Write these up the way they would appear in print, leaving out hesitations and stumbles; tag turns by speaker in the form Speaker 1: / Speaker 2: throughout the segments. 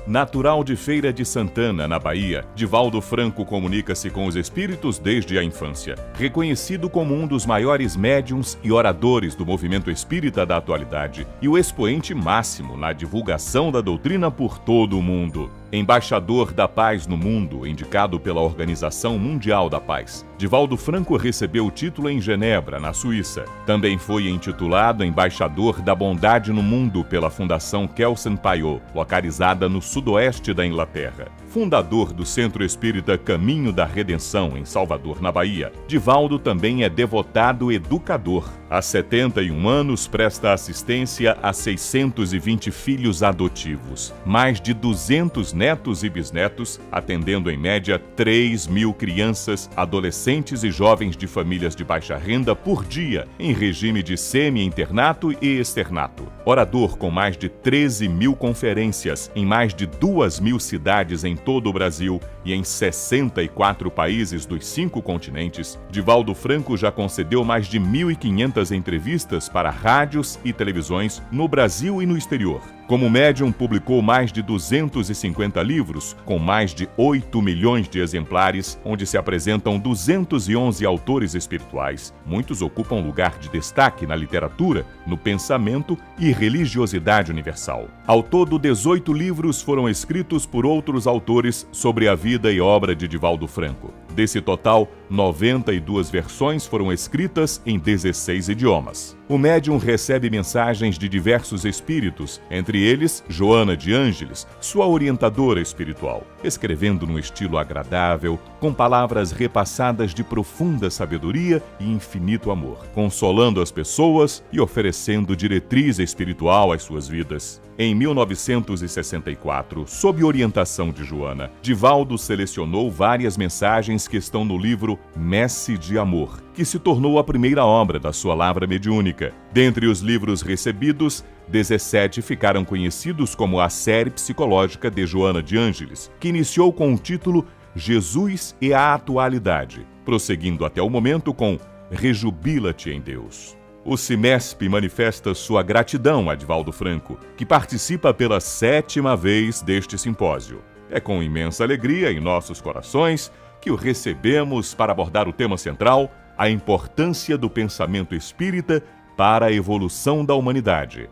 Speaker 1: Natural de Feira de Santana, na Bahia, Divaldo Franco comunica-se com os espíritos desde a infância. Reconhecido como um dos maiores médiuns e oradores do movimento espírita da atualidade e o expoente máximo na divulgação da doutrina por todo o mundo. Embaixador da Paz no Mundo, indicado pela Organização Mundial da Paz. Divaldo Franco recebeu o título em Genebra, na Suíça. Também foi intitulado Embaixador da Bondade no Mundo pela Fundação Kelsen Paiô, localizada no sudoeste da Inglaterra. Fundador do Centro Espírita Caminho da Redenção, em Salvador, na Bahia, Divaldo também é devotado educador. Há 71 anos presta assistência a 620 filhos adotivos, mais de 200 netos e bisnetos, atendendo em média 3.000 crianças, adolescentes e jovens de famílias de baixa renda por dia, em regime de semi-internato e externato. Orador com mais de 13.000 conferências em mais de 2.000 cidades em todo o Brasil e em 64 países dos 5 continentes, Divaldo Franco já concedeu mais de 1.500 entrevistas para rádios e televisões no Brasil e no exterior. Como médium, publicou mais de 250 livros, com mais de 8 milhões de exemplares, onde se apresentam 211 autores espirituais. Muitos ocupam lugar de destaque na literatura, no pensamento e religiosidade universal. Ao todo, 18 livros foram escritos por outros autores sobre a vida e obra de Divaldo Franco. Desse total, 92 versões foram escritas em 16 idiomas. O médium recebe mensagens de diversos espíritos, entre eles Joana de Ângeles, sua orientadora espiritual, escrevendo num estilo agradável, com palavras repassadas de profunda sabedoria e infinito amor, consolando as pessoas e oferecendo diretriz espiritual às suas vidas. Em 1964, sob orientação de Joana, Divaldo selecionou várias mensagens que estão no livro Messe de Amor, que se tornou a primeira obra da sua lavra mediúnica. Dentre os livros recebidos, 17 ficaram conhecidos como a série psicológica de Joana de Ângeles, que iniciou com o título Jesus e a Atualidade, prosseguindo até o momento com Rejubila-te em Deus. O CIMESP manifesta sua gratidão a Divaldo Franco, que participa pela 7ª vez deste simpósio. É com imensa alegria em nossos corações que o recebemos para abordar o tema central, a importância do pensamento espírita para a evolução da humanidade.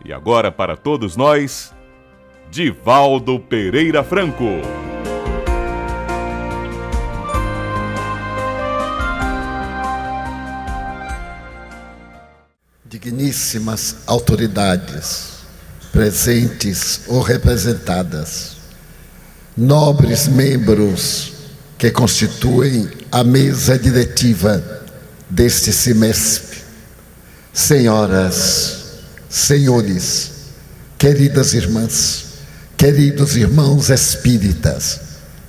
Speaker 1: E agora, para todos nós, Divaldo Pereira Franco.
Speaker 2: Digníssimas autoridades, presentes ou representadas, nobres membros que constituem a mesa diretiva deste CIMESP, senhoras, senhores, queridas irmãs, queridos irmãos espíritas,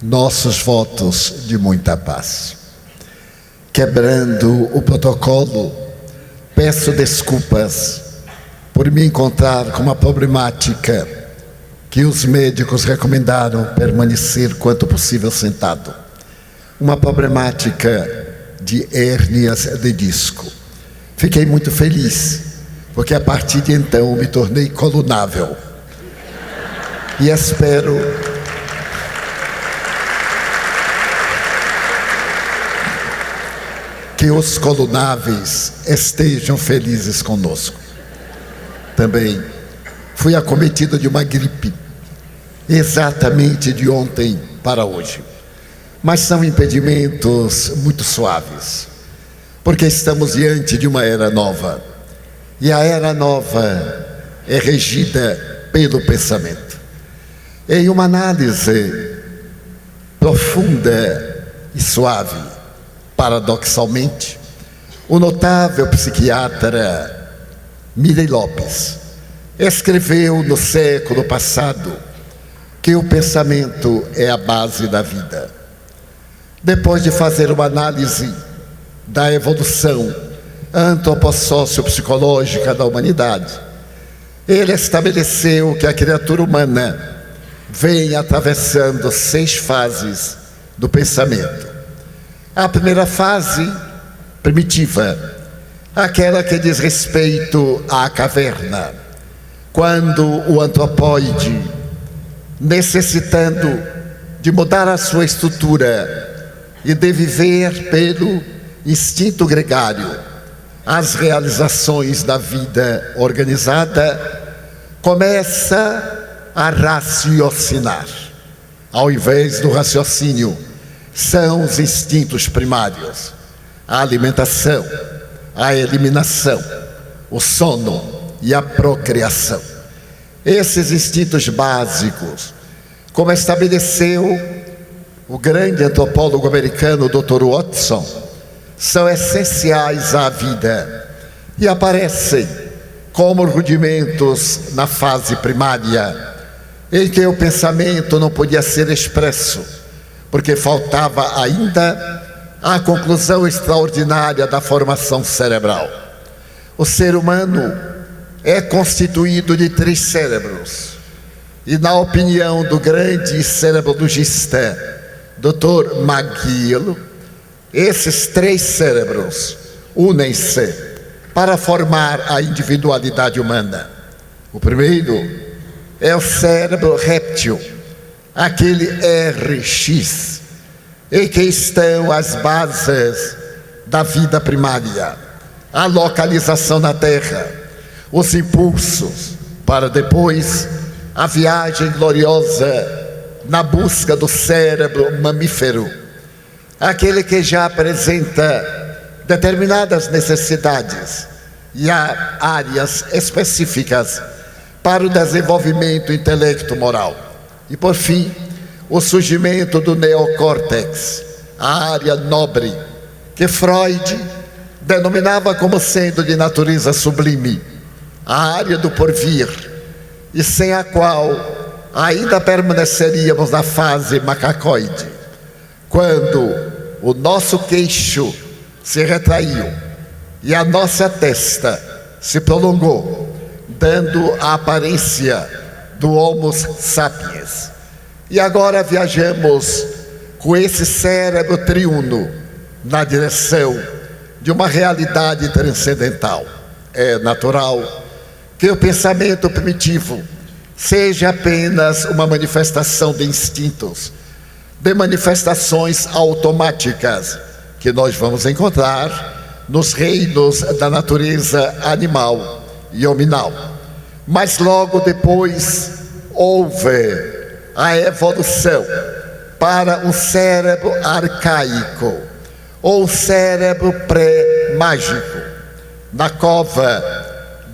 Speaker 2: nossos votos de muita paz. Quebrando o protocolo, peço desculpas por me encontrar com uma problemática que os médicos recomendaram permanecer quanto possível sentado. Uma problemática de hérnias de disco. Fiquei muito feliz, porque a partir de então me tornei colunável. E espero que os colunáveis estejam felizes conosco. Também fui acometido de uma gripe, exatamente de ontem para hoje. Mas são impedimentos muito suaves, porque estamos diante de uma era nova. E a era nova é regida pelo pensamento. Em uma análise profunda e suave, paradoxalmente, o notável psiquiatra Mirei Lopes escreveu no século passado que o pensamento é a base da vida. Depois de fazer uma análise da evolução antropossócio-psicológica da humanidade, ele estabeleceu que a criatura humana vem atravessando 6 fases do pensamento. A primeira fase, primitiva, aquela que diz respeito à caverna, quando o antropóide necessitando de mudar a sua estrutura e de viver pelo instinto gregário as realizações da vida organizada, começa a raciocinar. Ao invés do raciocínio, são os instintos primários: a alimentação, a eliminação, o sono e a procriação. Esses instintos básicos, como estabeleceu o grande antropólogo americano Dr. Watson, são essenciais à vida e aparecem como rudimentos na fase primária, em que o pensamento não podia ser expresso, porque faltava ainda a conclusão extraordinária da formação cerebral. O ser humano é constituído de 3 cérebros, e na opinião do grande cerebrologista Dr. McGill, esses 3 cérebros unem-se para formar a individualidade humana. O primeiro é o cérebro réptil, aquele RX, em que estão as bases da vida primária, a localização na Terra, os impulsos, para depois a viagem gloriosa na busca do cérebro mamífero, aquele que já apresenta determinadas necessidades e há áreas específicas para o desenvolvimento intelecto-moral. E por fim, o surgimento do neocórtex, a área nobre, que Freud denominava como sendo de natureza sublime, a área do porvir, e sem a qual ainda permaneceríamos na fase macacoide, quando o nosso queixo se retraiu e a nossa testa se prolongou, dando a aparência do Homo sapiens. E agora viajamos com esse cérebro triuno na direção de uma realidade transcendental. É natural que o pensamento primitivo seja apenas uma manifestação de instintos, de manifestações automáticas que nós vamos encontrar nos reinos da natureza animal e hominal. Mas logo depois houve a evolução para o cérebro arcaico, ou cérebro pré-mágico. Na cova,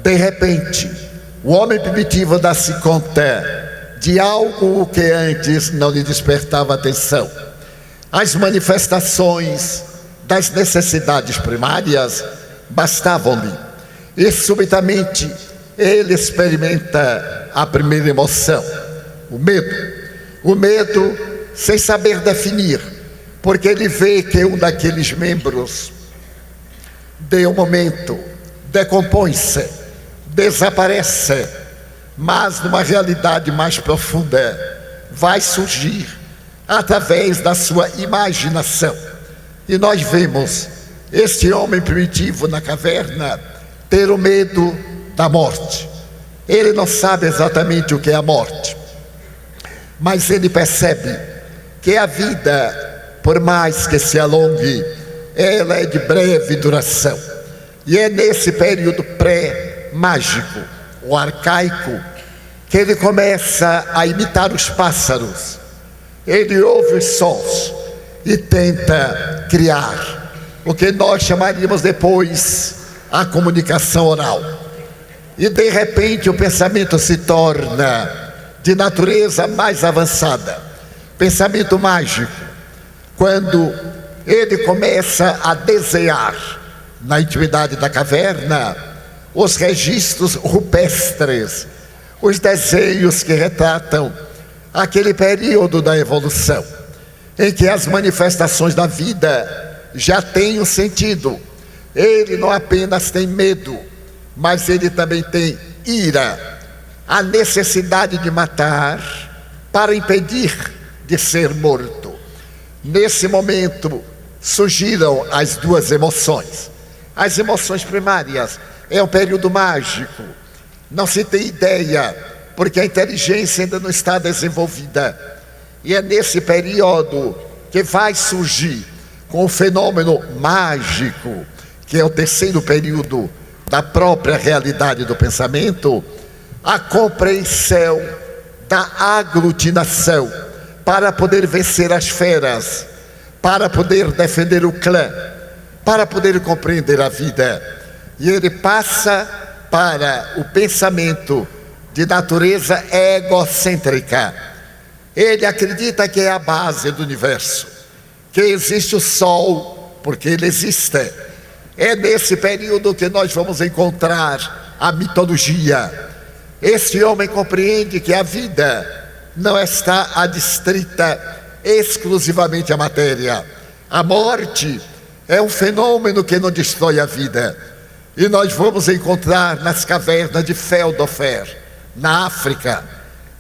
Speaker 2: de repente, o homem primitivo dá-se conta de algo que antes não lhe despertava atenção. As manifestações das necessidades primárias bastavam-lhe, e subitamente ele experimenta a primeira emoção, o medo. O medo sem saber definir, porque ele vê que um daqueles membros, de um momento, decompõe-se, desaparece, mas numa realidade mais profunda vai surgir através da sua imaginação. E nós vemos este homem primitivo na caverna ter o medo da morte. Ele não sabe exatamente o que é a morte, mas ele percebe que a vida, por mais que se alongue, ela é de breve duração. E é nesse período pré-mágico, o arcaico, que ele começa a imitar os pássaros. Ele ouve os sons e tenta criar o que nós chamaríamos depois a comunicação oral. E de repente o pensamento se torna de natureza mais avançada, pensamento mágico, quando ele começa a desenhar na intimidade da caverna os registros rupestres, os desenhos que retratam aquele período da evolução, em que as manifestações da vida já têm um sentido. Ele não apenas tem medo, mas ele também tem ira, a necessidade de matar para impedir de ser morto. Nesse momento surgiram as duas emoções. As emoções primárias é um período mágico. Não se tem ideia porque a inteligência ainda não está desenvolvida. E é nesse período que vai surgir, com o fenômeno mágico, que é o terceiro período da própria realidade do pensamento, a compreensão da aglutinação, para poder vencer as feras, para poder defender o clã, para poder compreender a vida. E ele passa para o pensamento de natureza egocêntrica. Ele acredita que é a base do universo, que existe o Sol, porque ele existe. É nesse período que nós vamos encontrar a mitologia. Esse homem compreende que a vida não está adstrita exclusivamente à matéria. A morte é um fenômeno que não destrói a vida. E nós vamos encontrar nas cavernas de Feldofer, na África,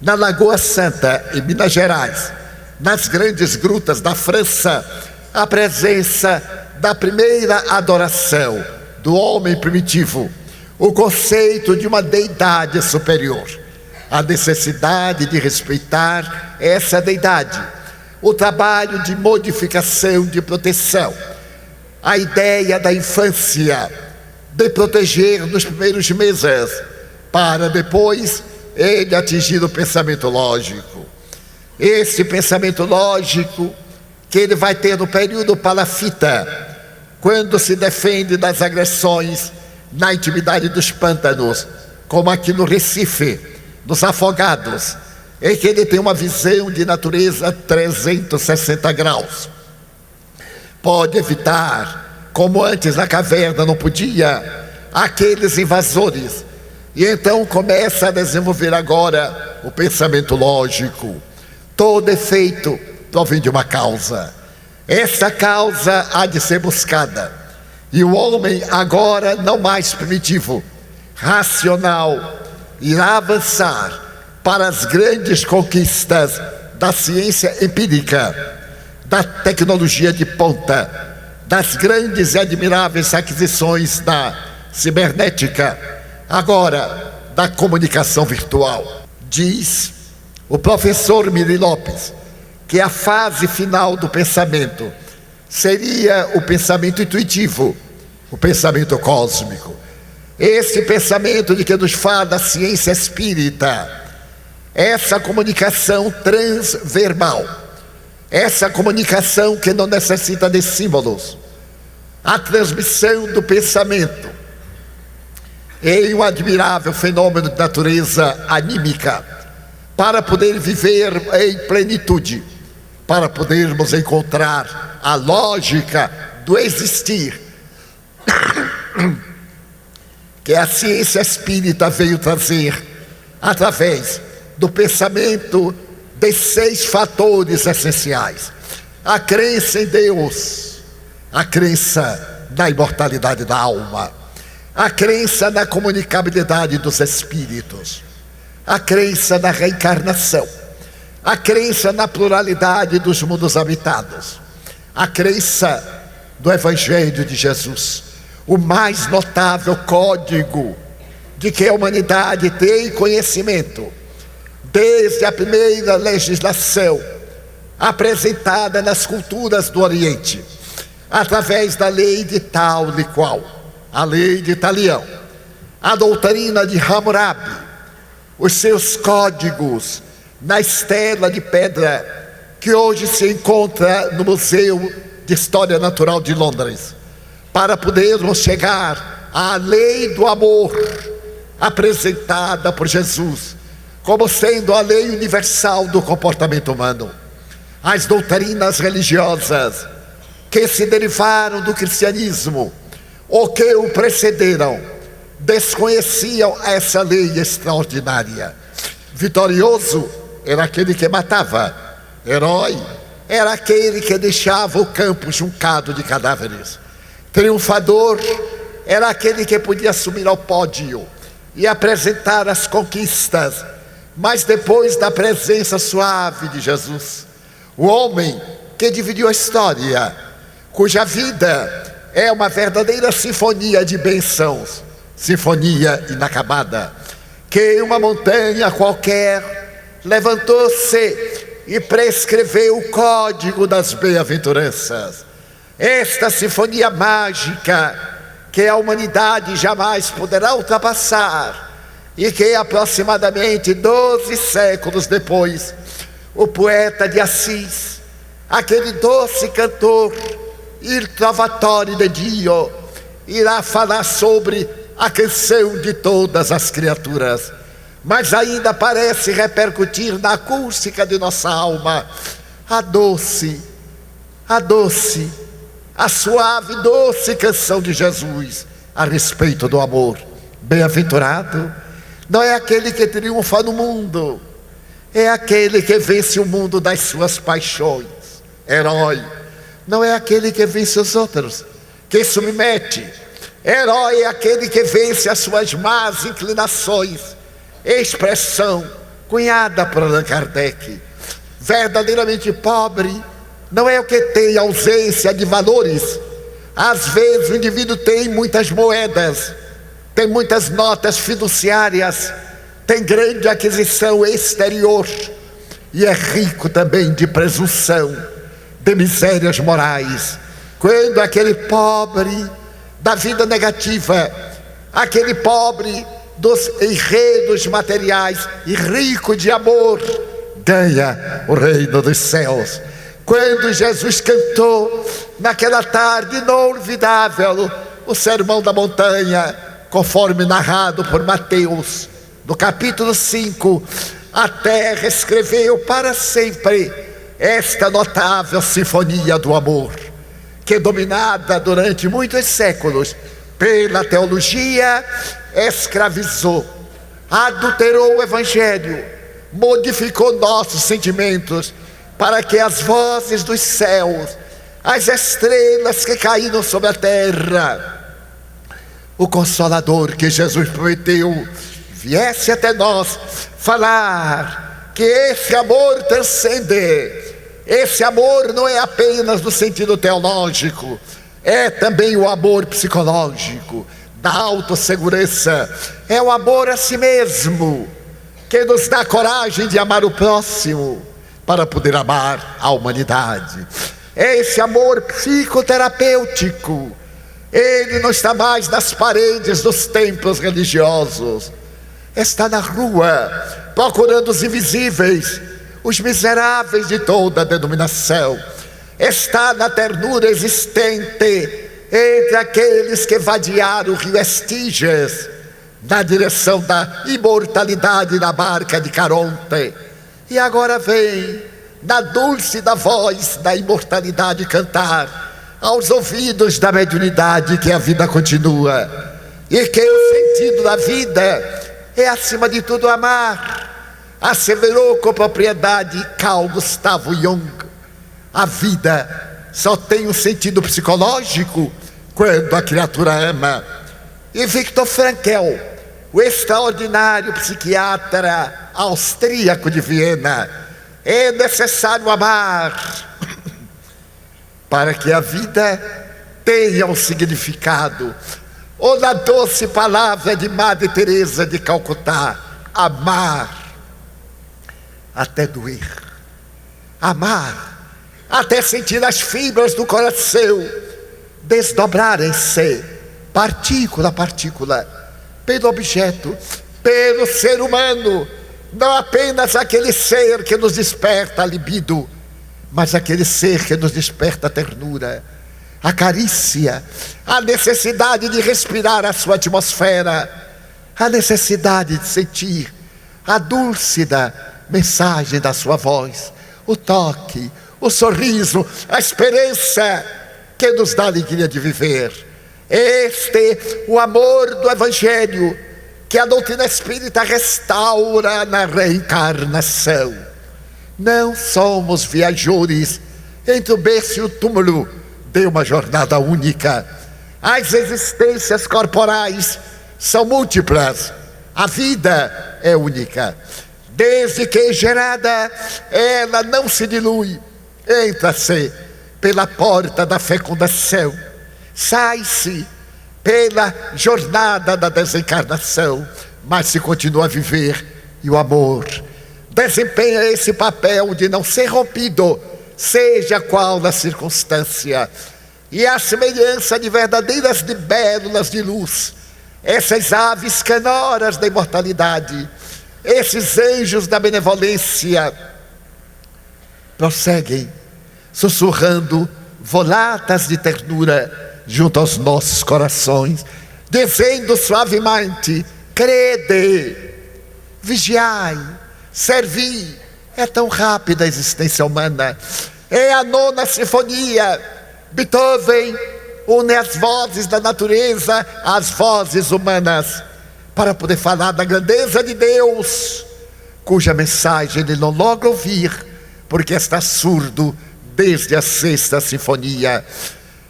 Speaker 2: na Lagoa Santa, em Minas Gerais, nas grandes grutas da França, a presença da primeira adoração do homem primitivo, o conceito de uma deidade superior, a necessidade de respeitar essa deidade, o trabalho de modificação, de proteção, a ideia da infância, de proteger nos primeiros meses, para depois ele atingir o pensamento lógico. Esse pensamento lógico que ele vai ter no período palafita, quando se defende das agressões na intimidade dos pântanos, como aqui no Recife, nos Afogados, em que ele tem uma visão de natureza 360 graus. Pode evitar, como antes na caverna não podia, aqueles invasores. E então começa a desenvolver agora o pensamento lógico. Todo efeito provém de uma causa. Essa causa há de ser buscada. E o homem agora, não mais primitivo, racional, irá avançar para as grandes conquistas da ciência empírica, da tecnologia de ponta, das grandes e admiráveis aquisições da cibernética, agora da comunicação virtual. Diz o professor Miri Lopes que a fase final do pensamento seria o pensamento intuitivo, o pensamento cósmico. Esse pensamento de que nos fala da ciência espírita, essa comunicação transverbal, essa comunicação que não necessita de símbolos, a transmissão do pensamento em um admirável fenômeno de natureza anímica, para poder viver em plenitude, para podermos encontrar a lógica do existir, que a ciência espírita veio trazer através do pensamento de 6 fatores essenciais: a crença em Deus, a crença na imortalidade da alma, a crença na comunicabilidade dos espíritos, a crença na reencarnação, a crença na pluralidade dos mundos habitados, a crença do Evangelho de Jesus, o mais notável código de que a humanidade tem conhecimento, desde a primeira legislação apresentada nas culturas do Oriente, através da lei de tal e qual, a lei de Italião, a doutrina de Hammurabi, os seus códigos na estela de pedra que hoje se encontra no Museu de História Natural de Londres, para podermos chegar à lei do amor apresentada por Jesus como sendo a lei universal do comportamento humano. As doutrinas religiosas que se derivaram do cristianismo ou que o precederam desconheciam essa lei extraordinária. Vitorioso era aquele que matava, herói era aquele que deixava o campo juncado de cadáveres, triunfador era aquele que podia subir ao pódio e apresentar as conquistas, mas depois da presença suave de Jesus, o homem que dividiu a história, cuja vida é uma verdadeira sinfonia de bênçãos, sinfonia inacabada, que uma montanha qualquer levantou-se e prescreveu o código das bem-aventuranças. Esta sinfonia mágica que a humanidade jamais poderá ultrapassar, e que aproximadamente 12 séculos depois, o poeta de Assis, aquele doce cantor, Il Trovatore de Dio, irá falar sobre a canção de todas as criaturas, mas ainda parece repercutir na acústica de nossa alma a suave, doce canção de Jesus a respeito do amor. Bem-aventurado não é aquele que triunfa no mundo, é aquele que vence o mundo das suas paixões. Herói não é aquele que vence os outros, que submete. Herói é aquele que vence as suas más inclinações. Expressão cunhada por Allan Kardec. Verdadeiramente pobre não é o que tem ausência de valores. Às vezes o indivíduo tem muitas moedas, tem muitas notas fiduciárias, tem grande aquisição exterior e é rico também de presunção, de misérias morais. Quando aquele pobre da vida negativa, aquele pobre dos enredos materiais e rico de amor, ganha o reino dos céus. Quando Jesus cantou naquela tarde inolvidável o Sermão da Montanha, conforme narrado por Mateus, no capítulo 5, a terra escreveu para sempre esta notável sinfonia do amor, que dominada durante muitos séculos pela teologia, escravizou, adulterou o evangelho, modificou nossos sentimentos, para que as vozes dos céus, as estrelas que caíram sobre a terra, o Consolador que Jesus prometeu, viesse até nós falar que esse amor transcende. Esse amor não é apenas no sentido teológico, é também o amor psicológico, da autossegurança, é o amor a si mesmo, que nos dá coragem de amar o próximo, para poder amar a humanidade. É esse amor psicoterapêutico. Ele não está mais nas paredes dos templos religiosos, está na rua, procurando os invisíveis, os miseráveis de toda a denominação. Está na ternura existente entre aqueles que vadiaram o rio Estígias, na direção da imortalidade na barca de Caronte. E agora vem, na dúlcida voz da imortalidade, cantar aos ouvidos da mediunidade que a vida continua, e que o sentido da vida é, acima de tudo, amar. Asseverou com propriedade Carl Gustav Jung. A vida só tem um sentido psicológico quando a criatura ama. E Viktor Frankl, o extraordinário psiquiatra austríaco de Viena: é necessário amar para que a vida tenha um significado. Ou na doce palavra de Madre Teresa de Calcutá: amar até doer, amar até sentir as fibras do coração desdobrarem-se, partícula a partícula, pelo objeto, pelo ser humano. Não apenas aquele ser que nos desperta a libido, mas aquele ser que nos desperta a ternura, a carícia, a necessidade de respirar a sua atmosfera, a necessidade de sentir a dúlcida mensagem da sua voz, o toque, o sorriso, a esperança que nos dá a alegria de viver. O amor do Evangelho, que a doutrina espírita restaura na reencarnação. Não somos viajores entre o berço e o túmulo de uma jornada única. As existências corporais são múltiplas, a vida é única. Desde que gerada, ela não se dilui, entra-se pela porta da fecundação, sai-se pela jornada da desencarnação, mas se continua a viver, e o amor desempenha esse papel de não ser rompido, seja qual a circunstância. E a semelhança de verdadeiras libélulas de luz, essas aves canoras da imortalidade, esses anjos da benevolência, prosseguem sussurrando volatas de ternura junto aos nossos corações, dizendo suavemente: crede, vigiai, servi. É tão rápida a existência humana. É a nona sinfonia. Beethoven une as vozes da natureza às vozes humanas para poder falar da grandeza de Deus, cuja mensagem ele não logra ouvir, porque está surdo desde a sexta sinfonia.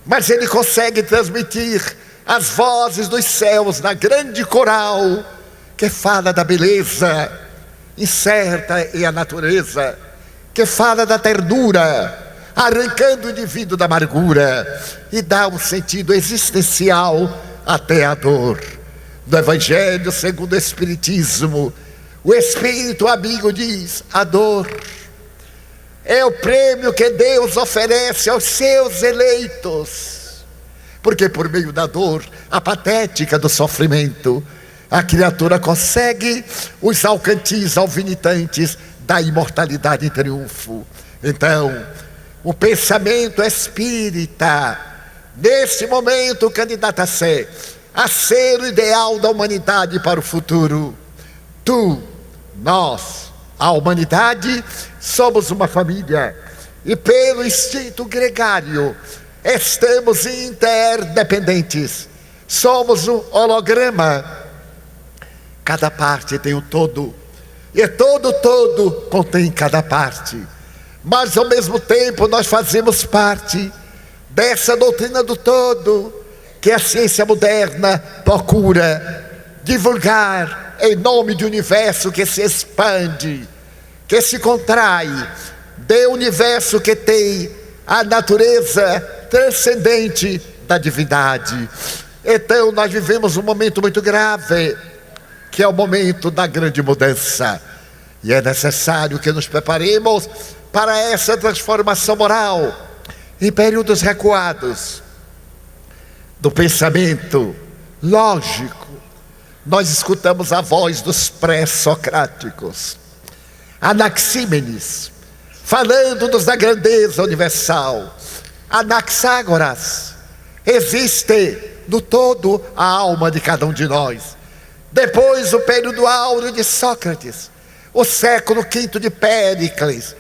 Speaker 2: Mas ele consegue transmitir as vozes dos céus na grande coral que fala da beleza incerta e a natureza, que fala da ternura, arrancando o indivíduo da amargura e dá um sentido existencial até à dor. No Evangelho segundo o Espiritismo, o Espírito amigo diz: a dor é o prêmio que Deus oferece aos seus eleitos, porque por meio da dor apatética do sofrimento, a criatura consegue os alcantis alvinitantes da imortalidade em triunfo. Então, o pensamento espírita, nesse momento, candidata-se a ser o ideal da humanidade para o futuro. Tu, nós, a humanidade, somos uma família, e pelo instinto gregário, estamos interdependentes. Somos um holograma. Cada parte tem um todo, e todo contém cada parte. Mas ao mesmo tempo nós fazemos parte dessa doutrina do todo, que a ciência moderna procura divulgar em nome de um universo que se expande, que se contrai, de um universo que tem a natureza transcendente da divindade. Então nós vivemos um momento muito grave, que é o momento da grande mudança, e é necessário que nos preparemos para essa transformação moral. Em períodos recuados do pensamento lógico, nós escutamos a voz dos pré-socráticos, Anaxímenes, falando-nos da grandeza universal. Anaxágoras, existe no todo a alma de cada um de nós. Depois o período áureo de Sócrates, o século V de Péricles,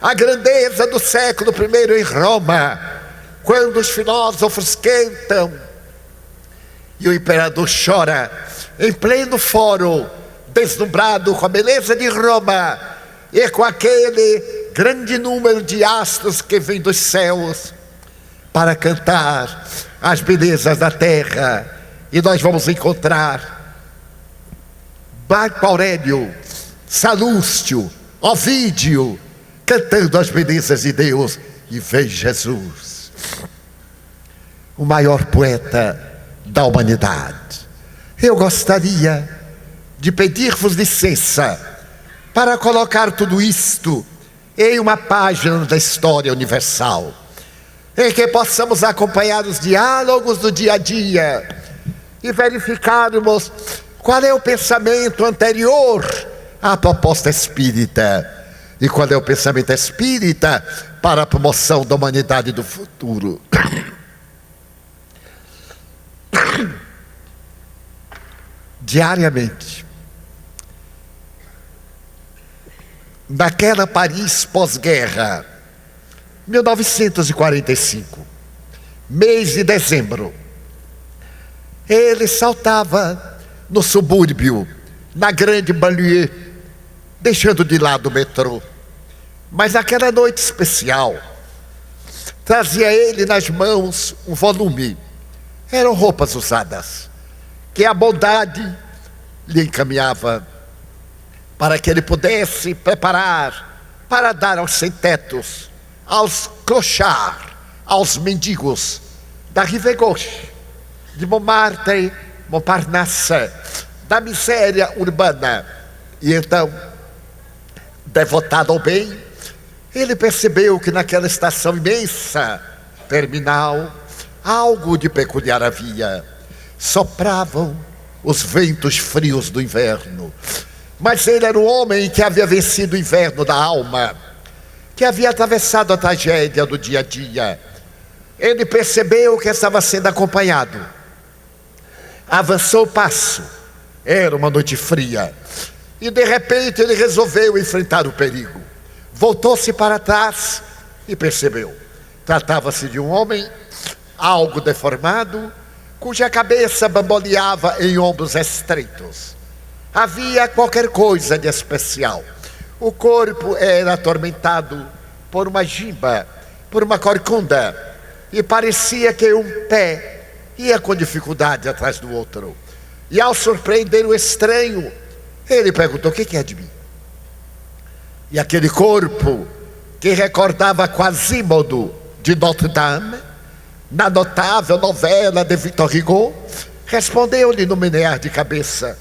Speaker 2: a grandeza do século I em Roma, quando os filósofos cantam e o imperador chora em pleno fórum, deslumbrado com a beleza de Roma e com aquele grande número de astros que vem dos céus para cantar as belezas da terra. E nós vamos encontrar Marco Aurélio, Salúcio, Ovídio cantando as belezas de Deus, e vem Jesus, o maior poeta da humanidade. Eu gostaria de pedir-vos licença para colocar tudo isto em uma página da história universal, em que possamos acompanhar os diálogos do dia a dia e verificarmos qual é o pensamento anterior à proposta espírita e qual é o pensamento espírita para a promoção da humanidade do futuro. Diariamente, naquela Paris pós-guerra, 1945, mês de dezembro, ele saltava no subúrbio, na grande banlieue, deixando de lado o metrô. Mas naquela noite especial, trazia ele nas mãos um volume. Eram roupas usadas, que a bondade lhe encaminhava para que ele pudesse preparar para dar aos sem-tetos, aos clochards, aos mendigos da Rive Gauche, de Montmartre, Montparnasse, da miséria urbana. E então, devotado ao bem, ele percebeu que naquela estação imensa, terminal, algo de peculiar havia. Sopravam os ventos frios do inverno. Mas ele era o homem que havia vencido o inverno da alma, que havia atravessado a tragédia do dia a dia. Ele percebeu que estava sendo acompanhado. Avançou o passo. Era uma noite fria. E de repente ele resolveu enfrentar o perigo. Voltou-se para trás e percebeu. Tratava-se de um homem, algo deformado, cuja cabeça bamboleava em ombros estreitos. Havia qualquer coisa de especial. O corpo era atormentado por uma giba, por uma corcunda, e parecia que um pé ia com dificuldade atrás do outro. E ao surpreender o estranho, ele perguntou: o que é de mim? E aquele corpo, que recordava Quasimodo de Notre Dame, na notável novela de Victor Hugo, respondeu-lhe no menear de cabeça: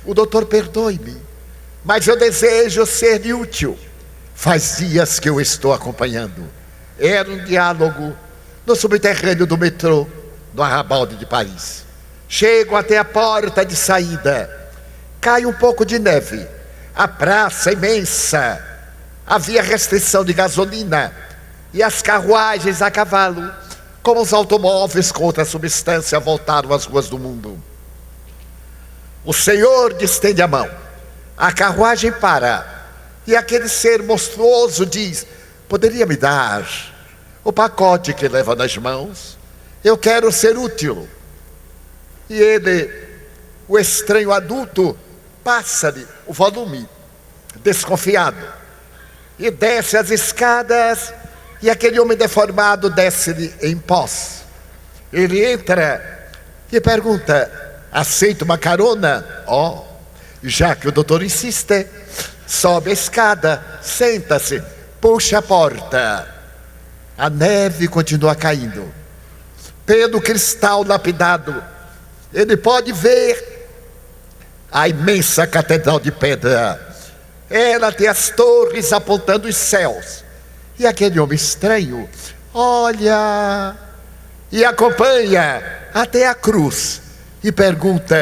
Speaker 2: o doutor, perdoe-me, mas eu desejo ser-lhe útil. Faz dias que eu estou acompanhando. Era um diálogo no subterrâneo do metrô, no arrabalde de Paris. Chego até a porta de saída. Cai um pouco de neve. A praça é imensa. Havia restrição de gasolina. E as carruagens a cavalo, como os automóveis com outra substância, voltaram às ruas do mundo. O Senhor estende a mão. A carruagem para. E aquele ser monstruoso diz: poderia me dar o pacote que leva nas mãos? Eu quero ser útil. E ele, o estranho adulto, passa-lhe o volume, desconfiado, e desce as escadas, e aquele homem deformado desce-lhe em pós. Ele entra e pergunta: aceita uma carona? Já que o doutor insiste, sobe a escada, senta-se, puxa a porta. A neve continua caindo. Pelo cristal lapidado, ele pode ver a imensa catedral de pedra. Ela tem as torres apontando os céus. E aquele homem estranho olha e acompanha até a cruz e pergunta: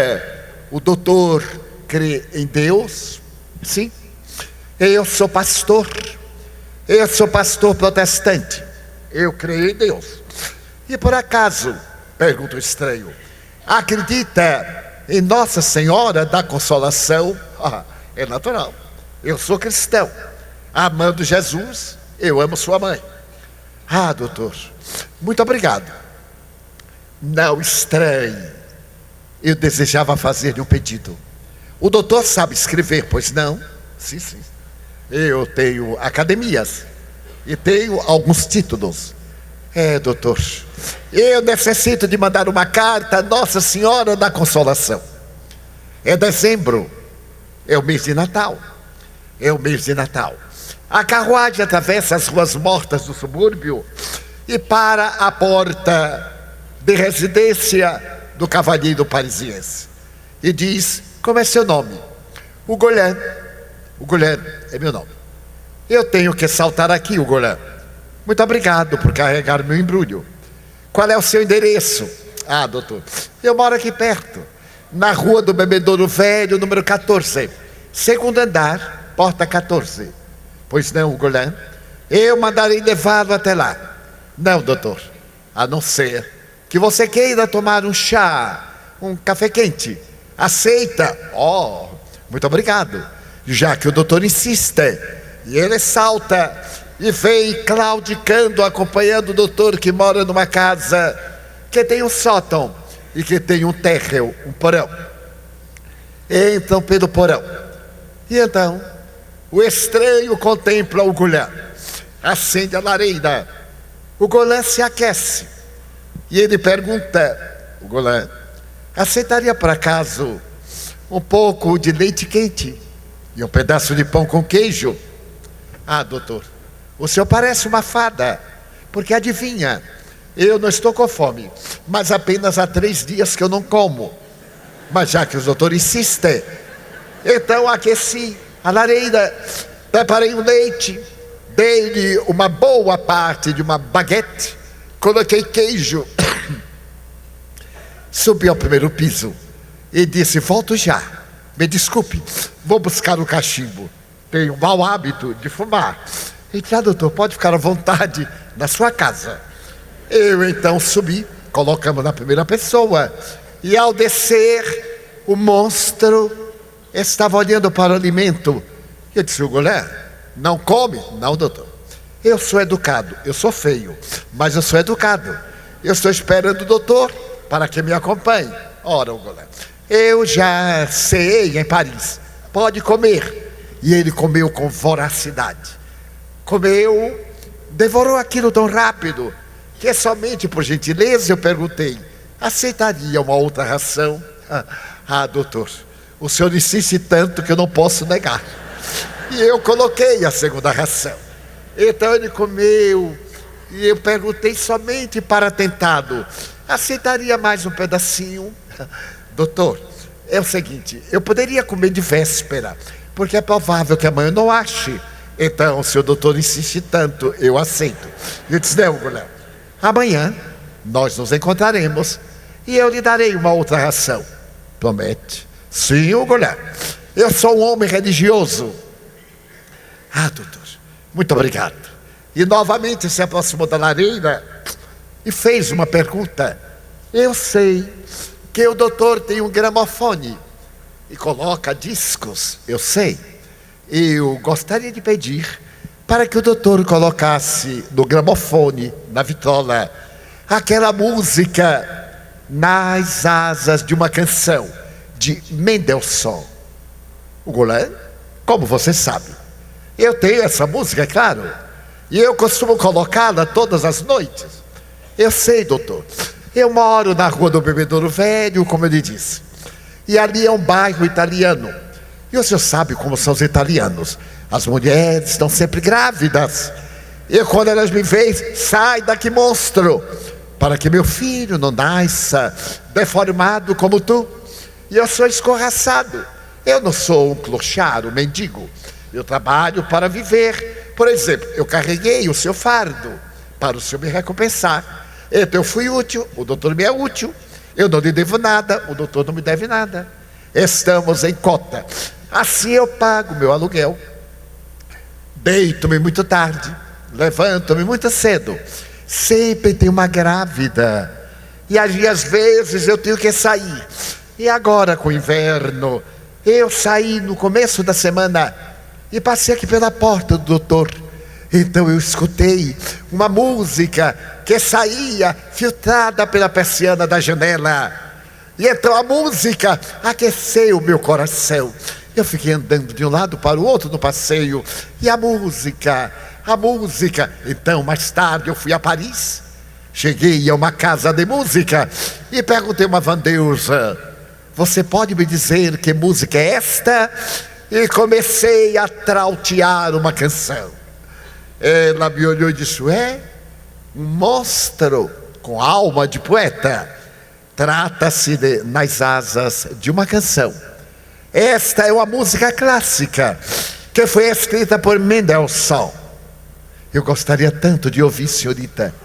Speaker 2: o doutor crê em Deus? Sim. Eu sou pastor protestante. Eu creio em Deus. E por acaso, pergunta o estranho, acredita em Nossa Senhora da Consolação? É natural. Eu sou cristão. Amando Jesus, eu amo sua mãe. Doutor, muito obrigado. Não estranhe. Eu desejava fazer-lhe um pedido. O doutor sabe escrever, pois não? Sim. Eu tenho academias e tenho alguns títulos. Doutor, eu necessito de mandar uma carta a Nossa Senhora da Consolação. É dezembro, é o mês de Natal. A carruagem atravessa as ruas mortas do subúrbio e para a porta de residência do cavalheiro parisiense. E diz: como é seu nome? Ugolin. Ugolin é meu nome. Eu tenho que saltar aqui, Ugolin. Muito obrigado por carregar meu embrulho. Qual é o seu endereço? Doutor, eu moro aqui perto, na rua do Bebedouro Velho, número 14, segundo andar, porta 14. Pois não, Ugolin? Eu mandarei levá-lo até lá. Não, doutor, a não ser que você queira tomar um chá, um café quente. Aceita? Muito obrigado. Já que o doutor insiste. E ele salta e vem claudicando, acompanhando o doutor, que mora numa casa que tem um sótão e que tem um térreo, um porão. Entram pelo porão. E então o estranho contempla o Ugolin. Acende a lareira. O Ugolin se aquece. E ele pergunta: Ugolin, aceitaria por acaso um pouco de leite quente e um pedaço de pão com queijo? Doutor, o senhor parece uma fada, porque adivinha, eu não estou com fome, mas apenas há 3 dias que eu não como. Mas já que os doutores insistem, então aqueci a lareira, preparei o leite, dei-lhe uma boa parte de uma baguete, coloquei queijo, subi ao primeiro piso e disse: volto já, me desculpe, vou buscar o cachimbo, tenho o mau hábito de fumar. Então, doutor, pode ficar à vontade na sua casa. Eu então subi, colocamos na primeira pessoa, e ao descer, o monstro estava olhando para o alimento. Eu disse: mulher, não come? Não, doutor. Eu sou educado, eu sou feio, mas eu sou educado. Eu estou esperando o doutor para que me acompanhe. Ora, mulher, eu já ceei em Paris, pode comer. E ele comeu com voracidade. Comeu, devorou aquilo tão rápido, que somente por gentileza eu perguntei: aceitaria uma outra ração? Ah, doutor, o senhor insiste tanto que eu não posso negar. E eu coloquei a segunda ração. Então ele comeu, e eu perguntei somente para tentá-lo: aceitaria mais um pedacinho? Doutor, é o seguinte, eu poderia comer de véspera, porque é provável que amanhã eu não ache. Então, se o doutor insiste tanto, eu aceito. Eu disse: não, mulher, amanhã nós nos encontraremos e eu lhe darei uma outra ração. Promete? Sim, mulher, eu sou um homem religioso. Ah, doutor, muito obrigado. E novamente se aproximou da lareira e fez uma pergunta. Eu sei que o doutor tem um gramofone e coloca discos, eu sei. Eu gostaria de pedir para que o doutor colocasse no gramofone, na vitrola, aquela música Nas Asas de uma Canção, de Mendelssohn. O Goulart, como você sabe, eu tenho essa música, é claro, e eu costumo colocá-la todas as noites. Eu sei, doutor, eu moro na Rua do Bebedouro Velho, como eu lhe disse, e ali é um bairro italiano. E o senhor sabe como são os italianos, as mulheres estão sempre grávidas, e quando elas me veem: sai daqui, monstro, para que meu filho não nasça deformado como tu. E eu sou escorraçado, eu não sou um clochard, um mendigo, eu trabalho para viver. Por exemplo, eu carreguei o seu fardo para o senhor me recompensar. Então eu fui útil, o doutor me é útil. Eu não lhe devo nada, o doutor não me deve nada. Estamos em cota. Assim eu pago meu aluguel. Deito-me muito tarde, levanto-me muito cedo. Sempre tem uma grávida, e ali às vezes eu tenho que sair. E agora com o inverno, eu saí no começo da semana e passei aqui pela porta do doutor. Então eu escutei uma música que saía filtrada pela persiana da janela. E então a música aqueceu o meu coração. Eu fiquei andando de um lado para o outro no passeio. E a música. Então mais tarde eu fui a Paris. Cheguei a uma casa de música e perguntei a uma vendeusa: você pode me dizer que música é esta? E comecei a trautear uma canção. Ela me olhou e disse: é um monstro com alma de poeta. Trata-se de Nas Asas de uma Canção. Esta é uma música clássica que foi escrita por Mendelssohn. Eu gostaria tanto de ouvir, senhorita,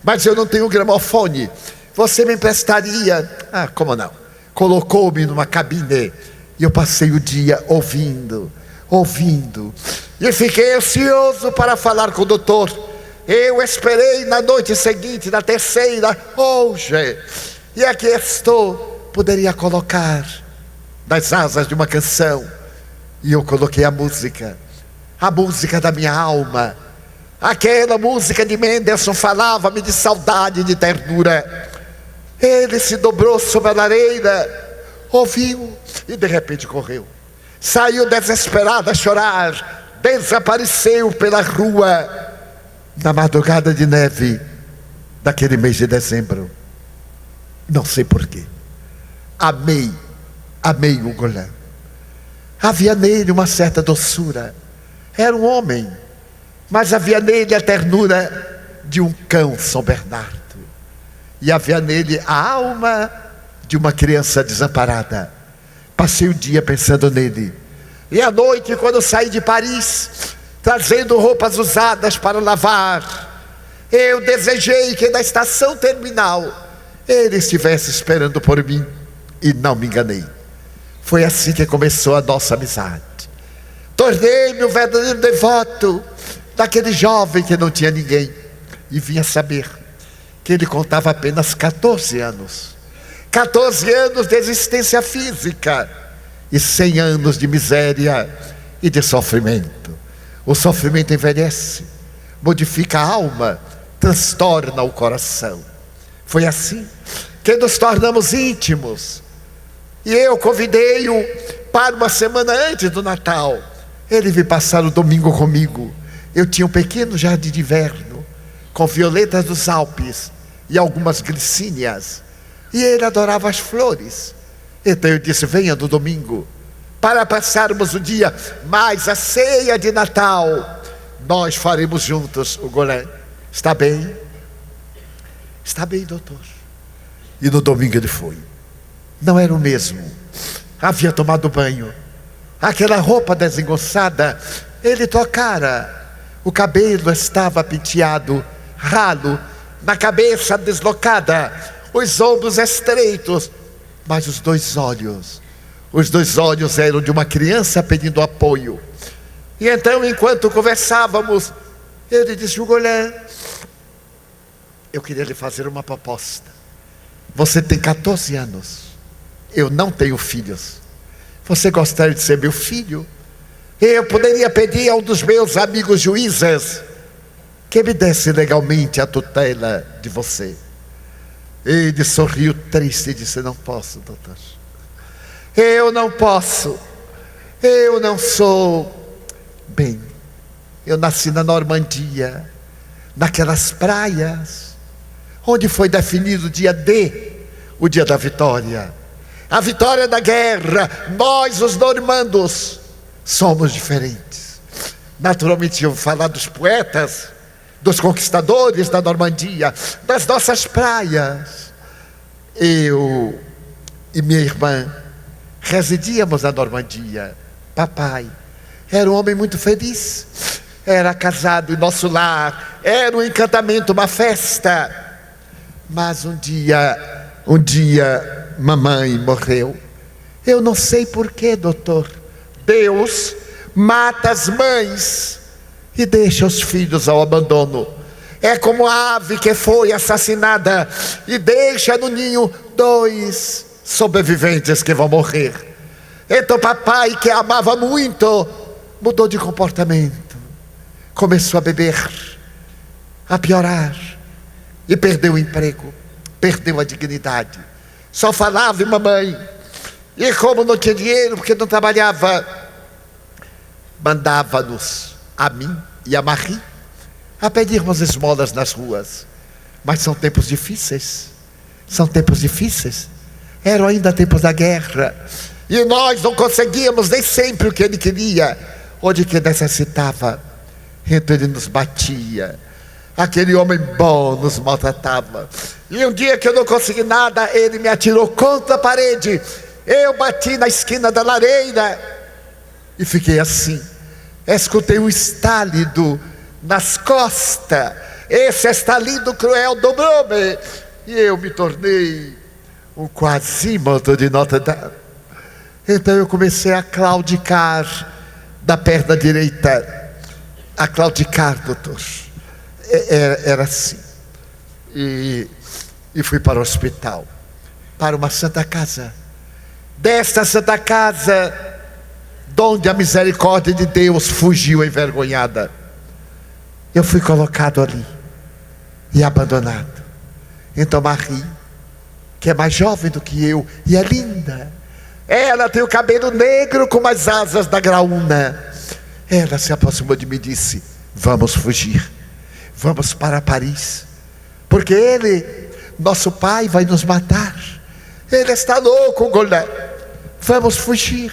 Speaker 2: mas eu não tenho gramofone. Você me emprestaria? Ah, como não? Colocou-me numa cabine e eu passei o dia ouvindo. E fiquei ansioso para falar com o doutor. Eu esperei na noite seguinte, na terceira, hoje. E aqui estou, poderia colocar Nas Asas de uma Canção. E eu coloquei a música da minha alma. Aquela música de Mendelssohn falava-me de saudade e de ternura. Ele se dobrou sobre a lareira, ouviu e de repente correu. Saiu desesperado a chorar, desapareceu pela rua na madrugada de neve daquele mês de dezembro. Não sei porquê. Amei o Goulart. Havia nele uma certa doçura. Era um homem, mas havia nele a ternura de um cão São Bernardo. E havia nele a alma de uma criança desamparada. Passei o dia pensando nele. E à noite, quando saí de Paris, trazendo roupas usadas para lavar, eu desejei que na estação terminal ele estivesse esperando por mim. E não me enganei. Foi assim que começou a nossa amizade. Tornei-me um verdadeiro devoto daquele jovem que não tinha ninguém. E vinha saber que ele contava apenas 14 anos. 14 anos de existência física e 100 anos de miséria e de sofrimento. O sofrimento envelhece, modifica a alma, transtorna o coração. Foi assim que nos tornamos íntimos. E eu convidei-o para uma semana antes do Natal. Ele veio passar o domingo comigo. Eu tinha um pequeno jardim de inverno, com violetas dos Alpes e algumas glicínias. E ele adorava as flores. Então eu disse: venha no domingo, para passarmos o dia, mais a ceia de Natal nós faremos juntos o golé. Está bem? Está bem, doutor. E no domingo ele foi. Não era o mesmo. Havia tomado banho. Aquela roupa desengonçada, ele trocara. O cabelo estava penteado, ralo, na cabeça deslocada, os ombros estreitos. Mas os dois olhos eram de uma criança pedindo apoio. E então, enquanto conversávamos, ele disse: Golé, eu queria lhe fazer uma proposta. Você tem 14 anos. Eu não tenho filhos. Você gostaria de ser meu filho? Eu poderia pedir a um dos meus amigos juízes que me desse legalmente a tutela de você. Ele sorriu triste e disse: não posso, doutor. Eu não posso. Eu não sou. Bem, eu nasci na Normandia, naquelas praias onde foi definido o dia D, o dia da vitória, a vitória da guerra. Nós, os normandos, somos diferentes. Naturalmente eu vou falar dos poetas, dos conquistadores da Normandia, das nossas praias. Eu e minha irmã residíamos na Normandia. Papai era um homem muito feliz, era casado em nosso lar, era um encantamento, uma festa. Mas um dia mamãe morreu. Eu não sei porquê, doutor. Deus mata as mães e deixa os filhos ao abandono. É como a ave que foi assassinada e deixa no ninho 2 sobreviventes que vão morrer. Então papai, que amava muito, mudou de comportamento, começou a beber, a piorar, e perdeu o emprego, perdeu a dignidade. Só falava em mamãe. E como não tinha dinheiro, porque não trabalhava, mandava-nos, a mim e a Marie, a pedirmos esmolas nas ruas. Mas são tempos difíceis. São tempos difíceis. Eram ainda tempos da guerra. E nós não conseguíamos nem sempre o que ele queria, ou de que necessitava. Então ele nos batia. Aquele homem bom nos maltratava. E um dia que eu não consegui nada, ele me atirou contra a parede. Eu bati na esquina da lareira e fiquei assim. Escutei um estalido nas costas. Esse estalido cruel dobrou-me e eu me tornei um Quasimodo de Notre Dame. Então eu comecei a claudicar da perna direita. A claudicar, doutor. Era assim. E fui para o hospital, para uma santa casa. Desta santa casa, donde a misericórdia de Deus fugiu envergonhada, eu fui colocado ali e abandonado. Então Marie, que é mais jovem do que eu e é linda, ela tem o cabelo negro como as asas da graúna, ela se aproximou de mim e disse: vamos fugir, vamos para Paris, porque ele, nosso pai, vai nos matar. Ele está louco, Golé. Vamos fugir.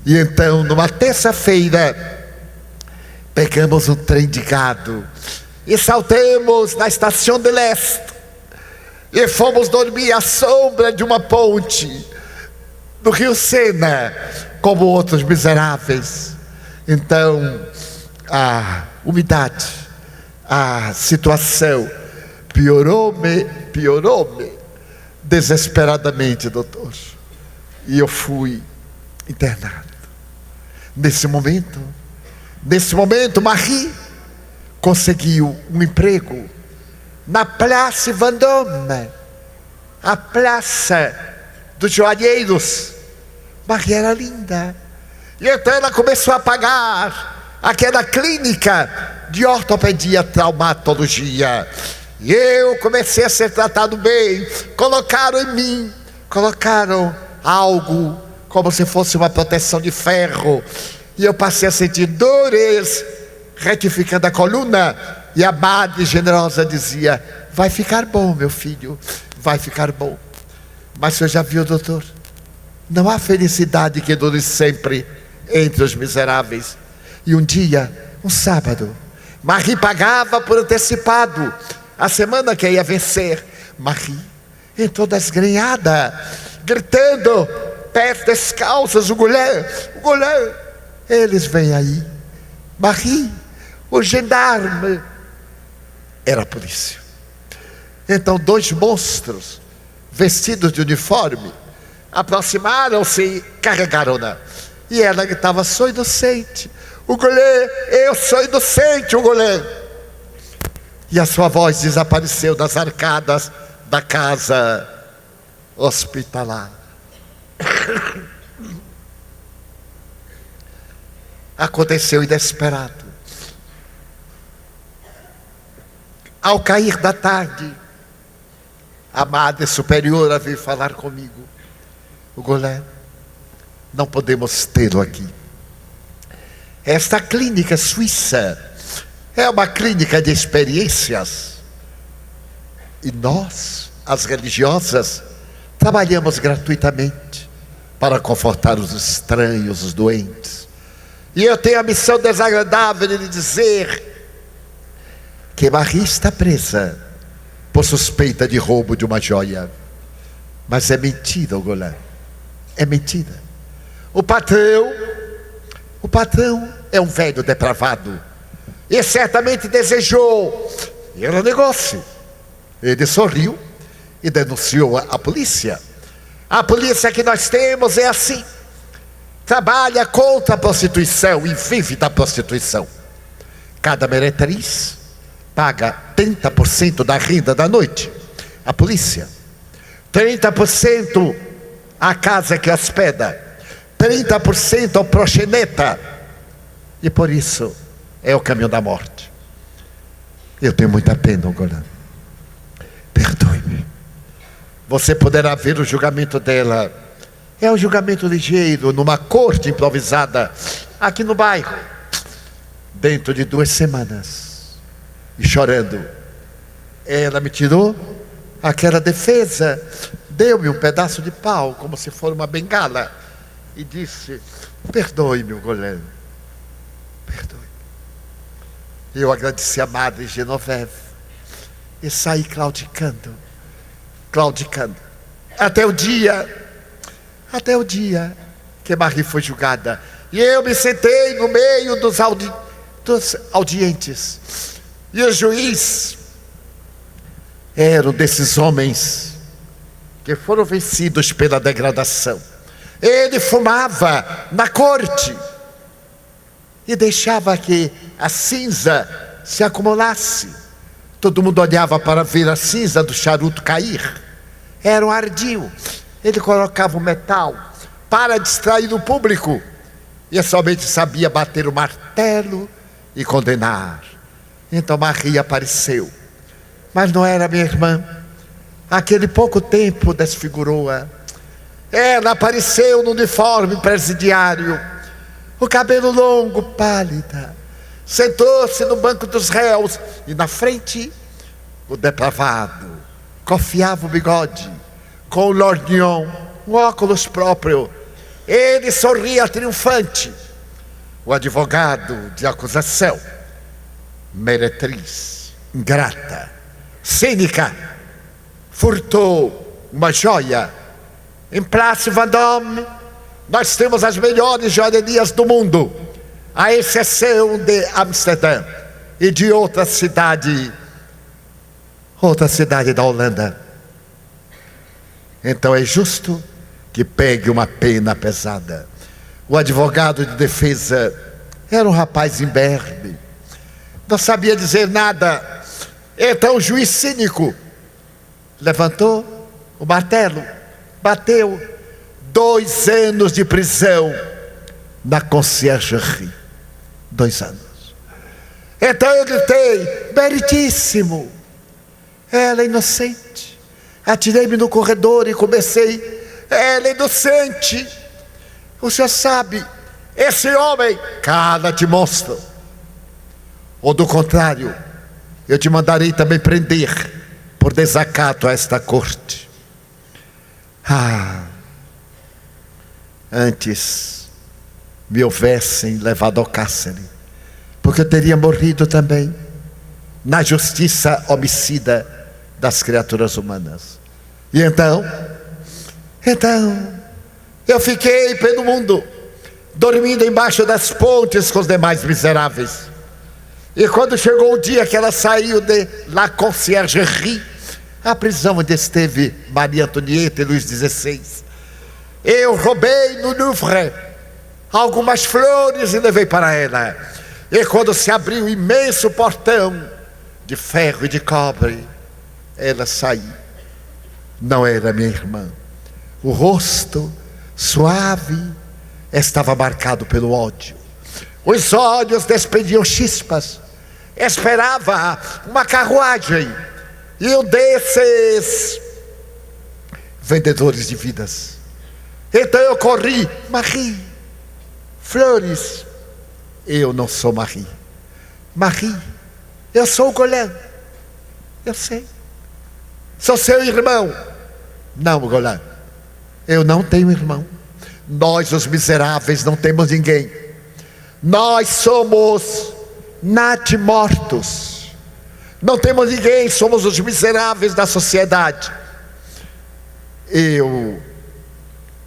Speaker 2: E então, numa terça-feira, pegamos um trem de gado e saltamos na Estação de Leste. e fomos dormir à sombra de uma ponte do rio Sena, como outros miseráveis. Então, a umidade, a situação piorou-me desesperadamente, doutor. E eu fui internado. Nesse momento, Marie conseguiu um emprego na Place Vendôme, a praça dos joalheiros. Marie era linda. E então ela começou a pagar aquela clínica de ortopedia, traumatologia. E eu comecei a ser tratado bem. Colocaram em mim, algo como se fosse uma proteção de ferro. E eu passei a sentir dores, retificando a coluna. E a madre generosa dizia: vai ficar bom, meu filho, vai ficar bom. Mas você já viu, doutor? Não há felicidade que dure sempre entre os miseráveis. E um dia, um sábado, Marie pagava por antecipado a semana que ia vencer. Marie entrou desgrenhada, gritando, pés descalças, o goulé. Eles vêm aí. Marie, o gendarme. Era a polícia. Então 2 monstros, vestidos de uniforme, aproximaram-se e carregaram-na. E ela gritava: sou inocente, o goulé, eu sou inocente, o goulé. E a sua voz desapareceu das arcadas da casa hospitalar. Aconteceu inesperado. Ao cair da tarde, a madre superiora veio falar comigo: o goulé, não podemos tê-lo aqui. Esta clínica suíça é uma clínica de experiências. E nós, as religiosas, trabalhamos gratuitamente para confortar os estranhos, os doentes. E eu tenho a missão desagradável de lhe dizer que Marie está presa por suspeita de roubo de uma joia. Mas é mentira, Golã. É mentira. O patrão é um velho depravado. E certamente desejou. E ela negou-se. Ele sorriu e denunciou a polícia. A polícia que nós temos é assim. Trabalha contra a prostituição e vive da prostituição. Cada meretriz paga 30% da renda da noite à polícia, 30% à casa que hospeda, 30% ao proxeneta. E por isso é o caminho da morte. Eu tenho muita pena, Golã. Perdoe-me. Você poderá ver o julgamento dela. É um julgamento ligeiro, numa corte improvisada, aqui no bairro, dentro de 2 semanas. E chorando, ela me tirou aquela defesa, deu-me um pedaço de pau, como se fosse uma bengala, e disse: perdoe-me, Golã, perdoe-me. Eu agradeci a madre Genoveve e saí claudicando, até o dia que Marie foi julgada. E eu me sentei no meio dos audientes. E o juiz era um desses homens que foram vencidos pela degradação. Ele fumava na corte e deixava que a cinza se acumulasse. Todo mundo olhava para ver a cinza do charuto cair. Era um ardil. Ele colocava o metal para distrair o público. E somente sabia bater o martelo e condenar. Então Marie apareceu. Mas não era minha irmã. Aquele pouco tempo desfigurou-a. Ela apareceu no uniforme presidiário, o cabelo longo, pálida. Sentou-se no banco dos réus. E na frente, o depravado cofiava o bigode, com o lorgnon, um óculos próprio. Ele sorria triunfante. O advogado de acusação, meretriz, ingrata, cínica, furtou uma joia. Em Place Vendôme, nós temos as melhores joalherias do mundo, à exceção de Amsterdã e de outra cidade da Holanda. Então é justo que pegue uma pena pesada. O advogado de defesa era um rapaz imberbe, não sabia dizer nada. Então o juiz cínico levantou o martelo, bateu 2 anos de prisão na conciergerie. 2 anos. Então eu gritei: meritíssimo, ela é inocente. Atirei-me no corredor e comecei: ela é inocente. O senhor sabe, esse homem, cala-te, monstro, ou do contrário, eu te mandarei também prender por desacato a esta corte. Antes me houvessem levado ao cárcere, porque eu teria morrido também na justiça homicida das criaturas humanas. E então eu fiquei pelo mundo, dormindo embaixo das pontes com os demais miseráveis. E quando chegou o dia que ela saiu de La Conciergerie, a prisão onde esteve Maria Antonieta e Luís XVI, eu roubei no Louvre algumas flores e levei para ela. E quando se abriu o imenso portão de ferro e de cobre, ela saiu. Não era minha irmã. O rosto suave estava marcado pelo ódio. Os olhos despediam chispas. Esperava uma carruagem e um desses vendedores de vidas. Então eu corri: Marie, flores. Eu não sou Marie. Marie, eu sou o Golan. Eu sei. Sou seu irmão. Não, Golan, eu não tenho irmão. Nós, os miseráveis, não temos ninguém. Nós somos natimortos. Não temos ninguém, somos os miseráveis da sociedade. Eu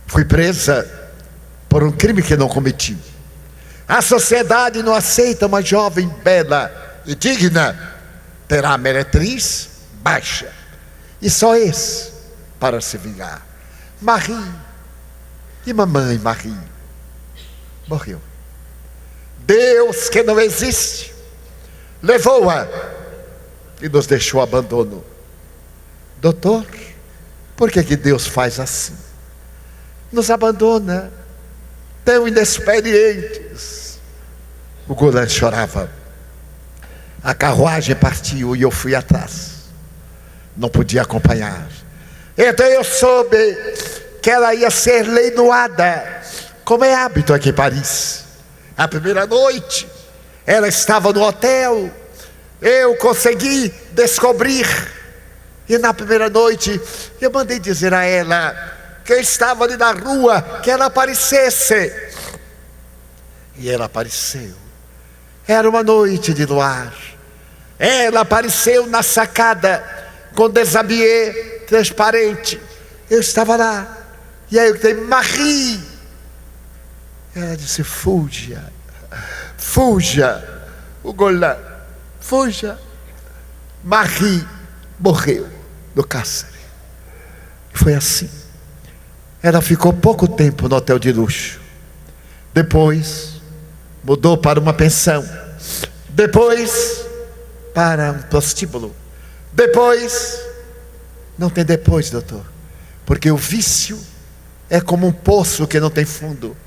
Speaker 2: fui presa por um crime que não cometi. A sociedade não aceita uma jovem bela e digna. Terá a meretriz baixa. E só esse para se vingar. Marie, e mamãe Marie, morreu. Deus, que não existe, levou-a e nos deixou abandono. Doutor, por que Deus faz assim? Nos abandona, tão inexperientes. O Golan chorava. A carruagem partiu e eu fui atrás. Não podia acompanhar. Então eu soube que ela ia ser leiloada, como é hábito aqui em Paris. A primeira noite, ela estava no hotel. Eu consegui descobrir. E na primeira noite, eu mandei dizer a ela que eu estava ali na rua, que ela aparecesse. E ela apareceu. Era uma noite de luar. Ela apareceu na sacada, com deshabillé transparente. Eu estava lá. E aí eu gritei: Marie. Ela disse: fuja, fuja. O Golan, fuja. Marie morreu no cárcere. Foi assim. Ela ficou pouco tempo no hotel de luxo. Depois mudou para uma pensão. Depois para um prostíbulo. Depois, não tem depois, doutor, porque o vício é como um poço que não tem fundo.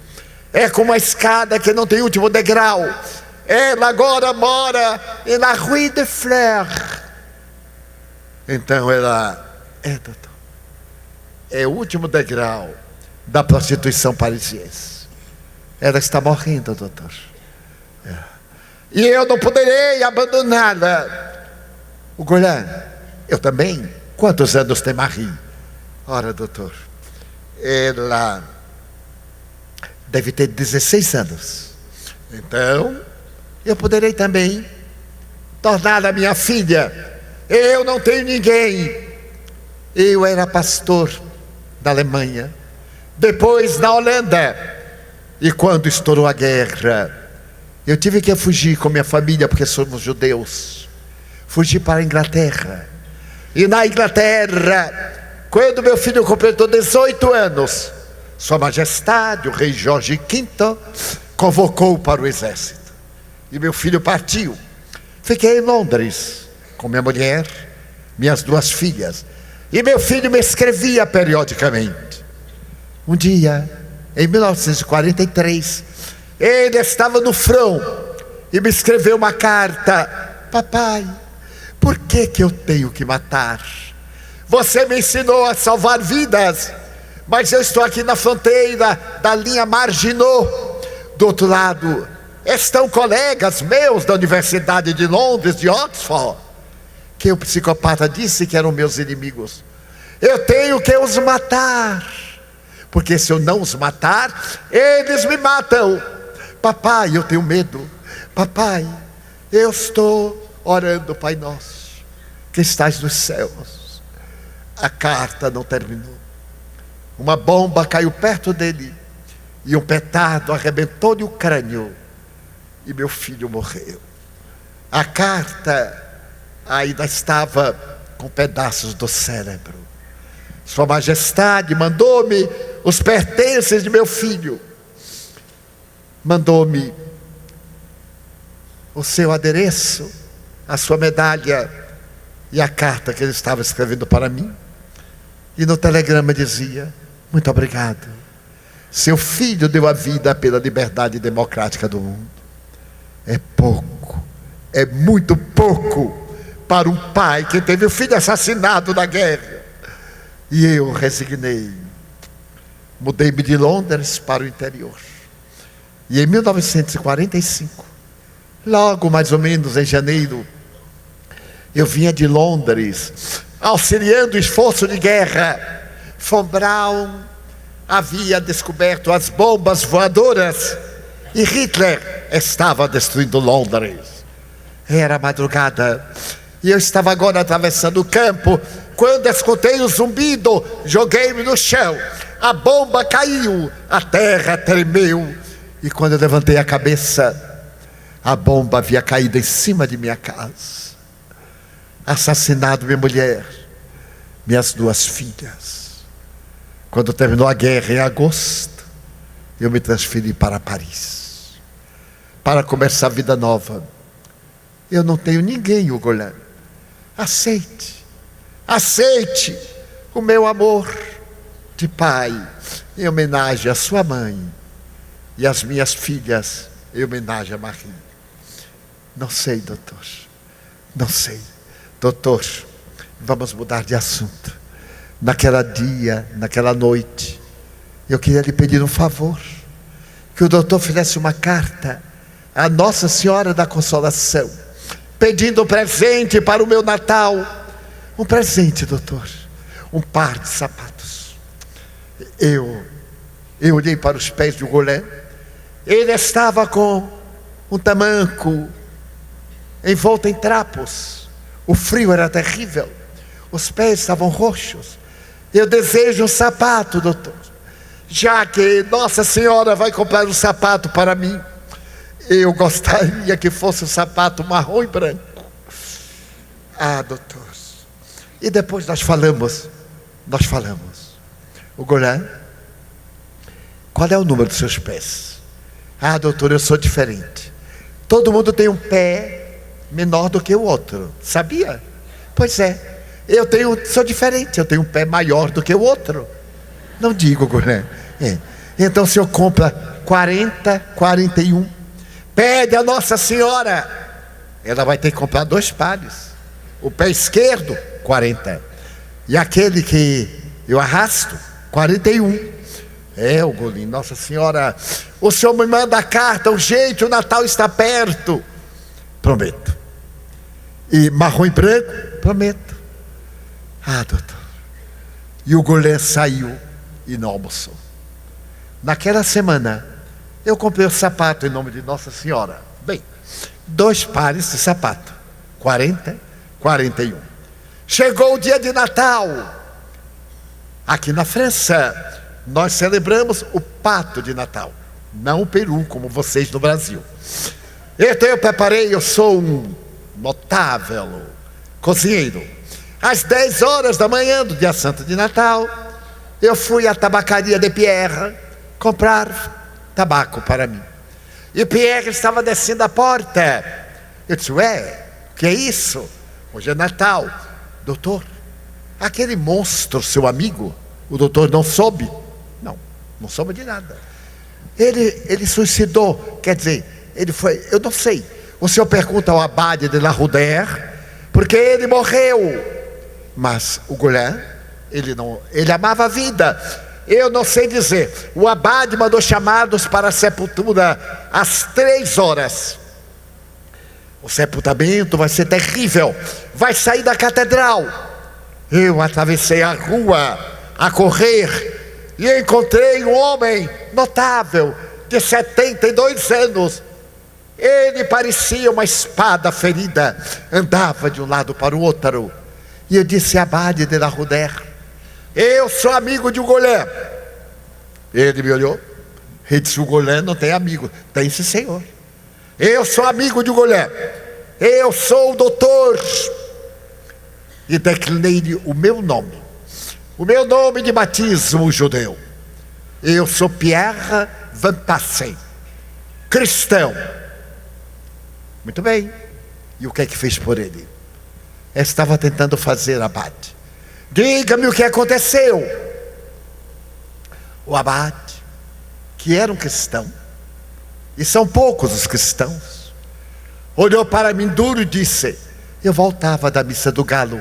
Speaker 2: É como uma escada que não tem último degrau. Ela agora mora na Rue de Fleurs. Então ela doutor, é o último degrau da prostituição parisiense. Ela está morrendo, doutor. E eu não poderei abandoná-la. O Golan, eu também. Quantos anos tem Marie? Ora, doutor, ela deve ter 16 anos. Então, eu poderei também torná-la minha filha. Eu não tenho ninguém. Eu era pastor da Alemanha, depois na Holanda. E quando estourou a guerra, eu tive que fugir com minha família, porque somos judeus. Fugi para a Inglaterra. E na Inglaterra, quando meu filho completou 18 anos, Sua Majestade, o rei Jorge V, convocou para o exército. E meu filho partiu. Fiquei em Londres com minha mulher, minhas 2 filhas. E meu filho me escrevia periodicamente. Um dia, em 1943, ele estava no front e me escreveu uma carta: papai, por que eu tenho que matar? Você me ensinou a salvar vidas, mas eu estou aqui na fronteira da linha Maginot. Do outro lado estão colegas meus da Universidade de Londres, de Oxford, que o psicopata disse que eram meus inimigos. Eu tenho que os matar, porque se eu não os matar, eles me matam. Papai, eu tenho medo. Papai, eu estou orando, Pai Nosso, que estás nos céus. A carta não terminou. Uma bomba caiu perto dele e um petardo arrebentou-lhe o crânio e meu filho morreu. A carta ainda estava com pedaços do cérebro. Sua Majestade mandou-me os pertences de meu filho. Mandou-me o seu adereço, a sua medalha e a carta que ele estava escrevendo para mim. E no telegrama dizia: muito obrigado. Seu filho deu a vida pela liberdade democrática do mundo. É pouco, é muito pouco para um pai que teve o filho assassinado na guerra. E eu resignei. Mudei-me de Londres para o interior. E em 1945, logo mais ou menos em janeiro, eu vinha de Londres, auxiliando o esforço de guerra. Von Braun havia descoberto as bombas voadoras e Hitler estava destruindo Londres. Era madrugada e eu estava agora atravessando o campo, quando escutei o zumbido. Joguei-me no chão, a bomba caiu, a terra tremeu, e quando eu levantei a cabeça, a bomba havia caído em cima de minha casa, assassinado minha mulher, minhas 2 filhas. Quando terminou a guerra em agosto, eu me transferi para Paris, para começar a vida nova. Eu não tenho ninguém, Hugo Lã. Aceite o meu amor de pai, em homenagem à sua mãe, e às minhas filhas, em homenagem a Marie. Não sei, doutor, não sei. Doutor, vamos mudar de assunto. Naquela noite, eu queria lhe pedir um favor, que o doutor fizesse uma carta à Nossa Senhora da Consolação, pedindo um presente para o meu Natal. Um presente, doutor, um par de sapatos. Eu olhei para os pés do golé. Ele estava com um tamanco envolto em trapos. O frio era terrível, os pés estavam roxos. Eu desejo um sapato, doutor, já que Nossa Senhora vai comprar um sapato para mim. Eu gostaria que fosse um sapato marrom e branco. Ah, doutor. E depois nós falamos. O Golã, qual é o número dos seus pés? Ah, doutor, eu sou diferente. Todo mundo tem um pé menor do que o outro, sabia? Pois é. Sou diferente, eu tenho um pé maior do que o outro. Não digo, Golã. Então o senhor compra 40, 41. Pede a Nossa Senhora. Ela vai ter que comprar 2 pares. O pé esquerdo, 40. E aquele que eu arrasto, 41. O Golim, Nossa Senhora, o senhor me manda a carta, o Natal está perto. Prometo. E marrom e branco, prometo. Ah, doutor. E o Golé saiu e não almoçou. Naquela semana, eu comprei o sapato em nome de Nossa Senhora. Bem, 2 pares de sapato, 40, 41. Chegou o dia de Natal. Aqui na França, nós celebramos o Pato de Natal, não o Peru, como vocês no Brasil. Então eu preparei, eu sou um notável cozinheiro. Às 10 horas da manhã do dia santo de Natal, eu fui à tabacaria de Pierre comprar tabaco para mim. E Pierre estava descendo a porta. Eu disse, ué, o que é isso? Hoje é Natal. Doutor, aquele monstro, seu amigo, o doutor não soube? Não soube de nada. Ele suicidou, quer dizer, ele foi, eu não sei. O senhor pergunta ao abade de La Roudère, porque ele morreu. Mas o Goulin, ele amava a vida. Eu não sei dizer. O abade mandou chamados para a sepultura às 3 horas. O sepultamento vai ser terrível. Vai sair da catedral. Eu atravessei a rua a correr e encontrei um homem notável de 72 anos. Ele parecia uma espada ferida, andava de um lado para o outro. E eu disse, abade de La Roudère, eu sou amigo de um Goulin. Ele me olhou e disse, o Goulin não tem amigo. Tem sim, senhor. Eu sou amigo de um Goulin. Eu sou o doutor. E declinei-lhe o meu nome de batismo judeu. Eu sou Pierre Van Tassen, cristão. Muito bem. E o que é que fez por ele? Estava tentando fazer abade. Diga-me o que aconteceu. O abade, que era um cristão, e são poucos os cristãos, olhou para mim duro e disse, eu voltava da missa do galo,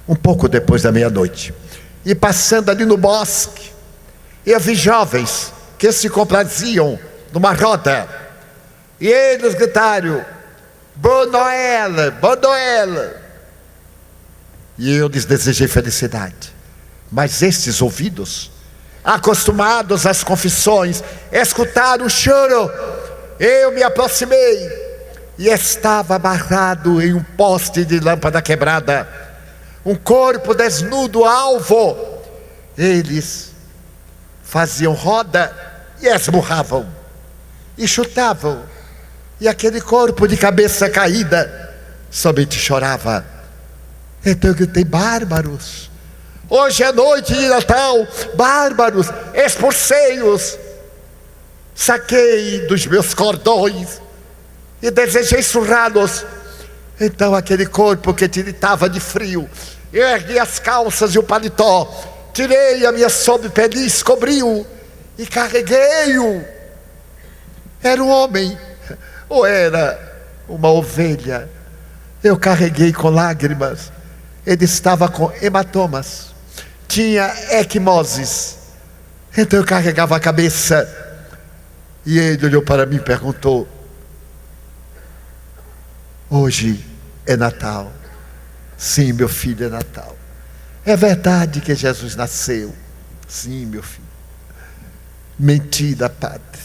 Speaker 2: um pouco depois da meia-noite, e passando ali no bosque, eu vi jovens que se compraziam numa roda, e eles gritaram, Bon Noël, Bon Noël. E eu lhes desejei felicidade. Mas estes ouvidos, acostumados às confissões, escutaram o choro. Eu me aproximei e estava amarrado em um poste de lâmpada quebrada, um corpo desnudo, alvo. Eles faziam roda e esmurravam e chutavam, e aquele corpo de cabeça caída somente chorava. Então eu gritei, bárbaros, hoje é noite de Natal, bárbaros, expulsei-os. Saquei dos meus cordões e desejei surrá-los. Então aquele corpo que tiritava de frio, eu ergui as calças e o paletó, tirei a minha sobrepeliz, cobri-o e carreguei-o. Era um homem ou era uma ovelha? Eu carreguei com lágrimas. Ele estava com hematomas, tinha equimoses. Então eu carregava a cabeça. E ele olhou para mim e perguntou, hoje é Natal? Sim, meu filho, é Natal. É verdade que Jesus nasceu? Sim, meu filho. Mentira, padre.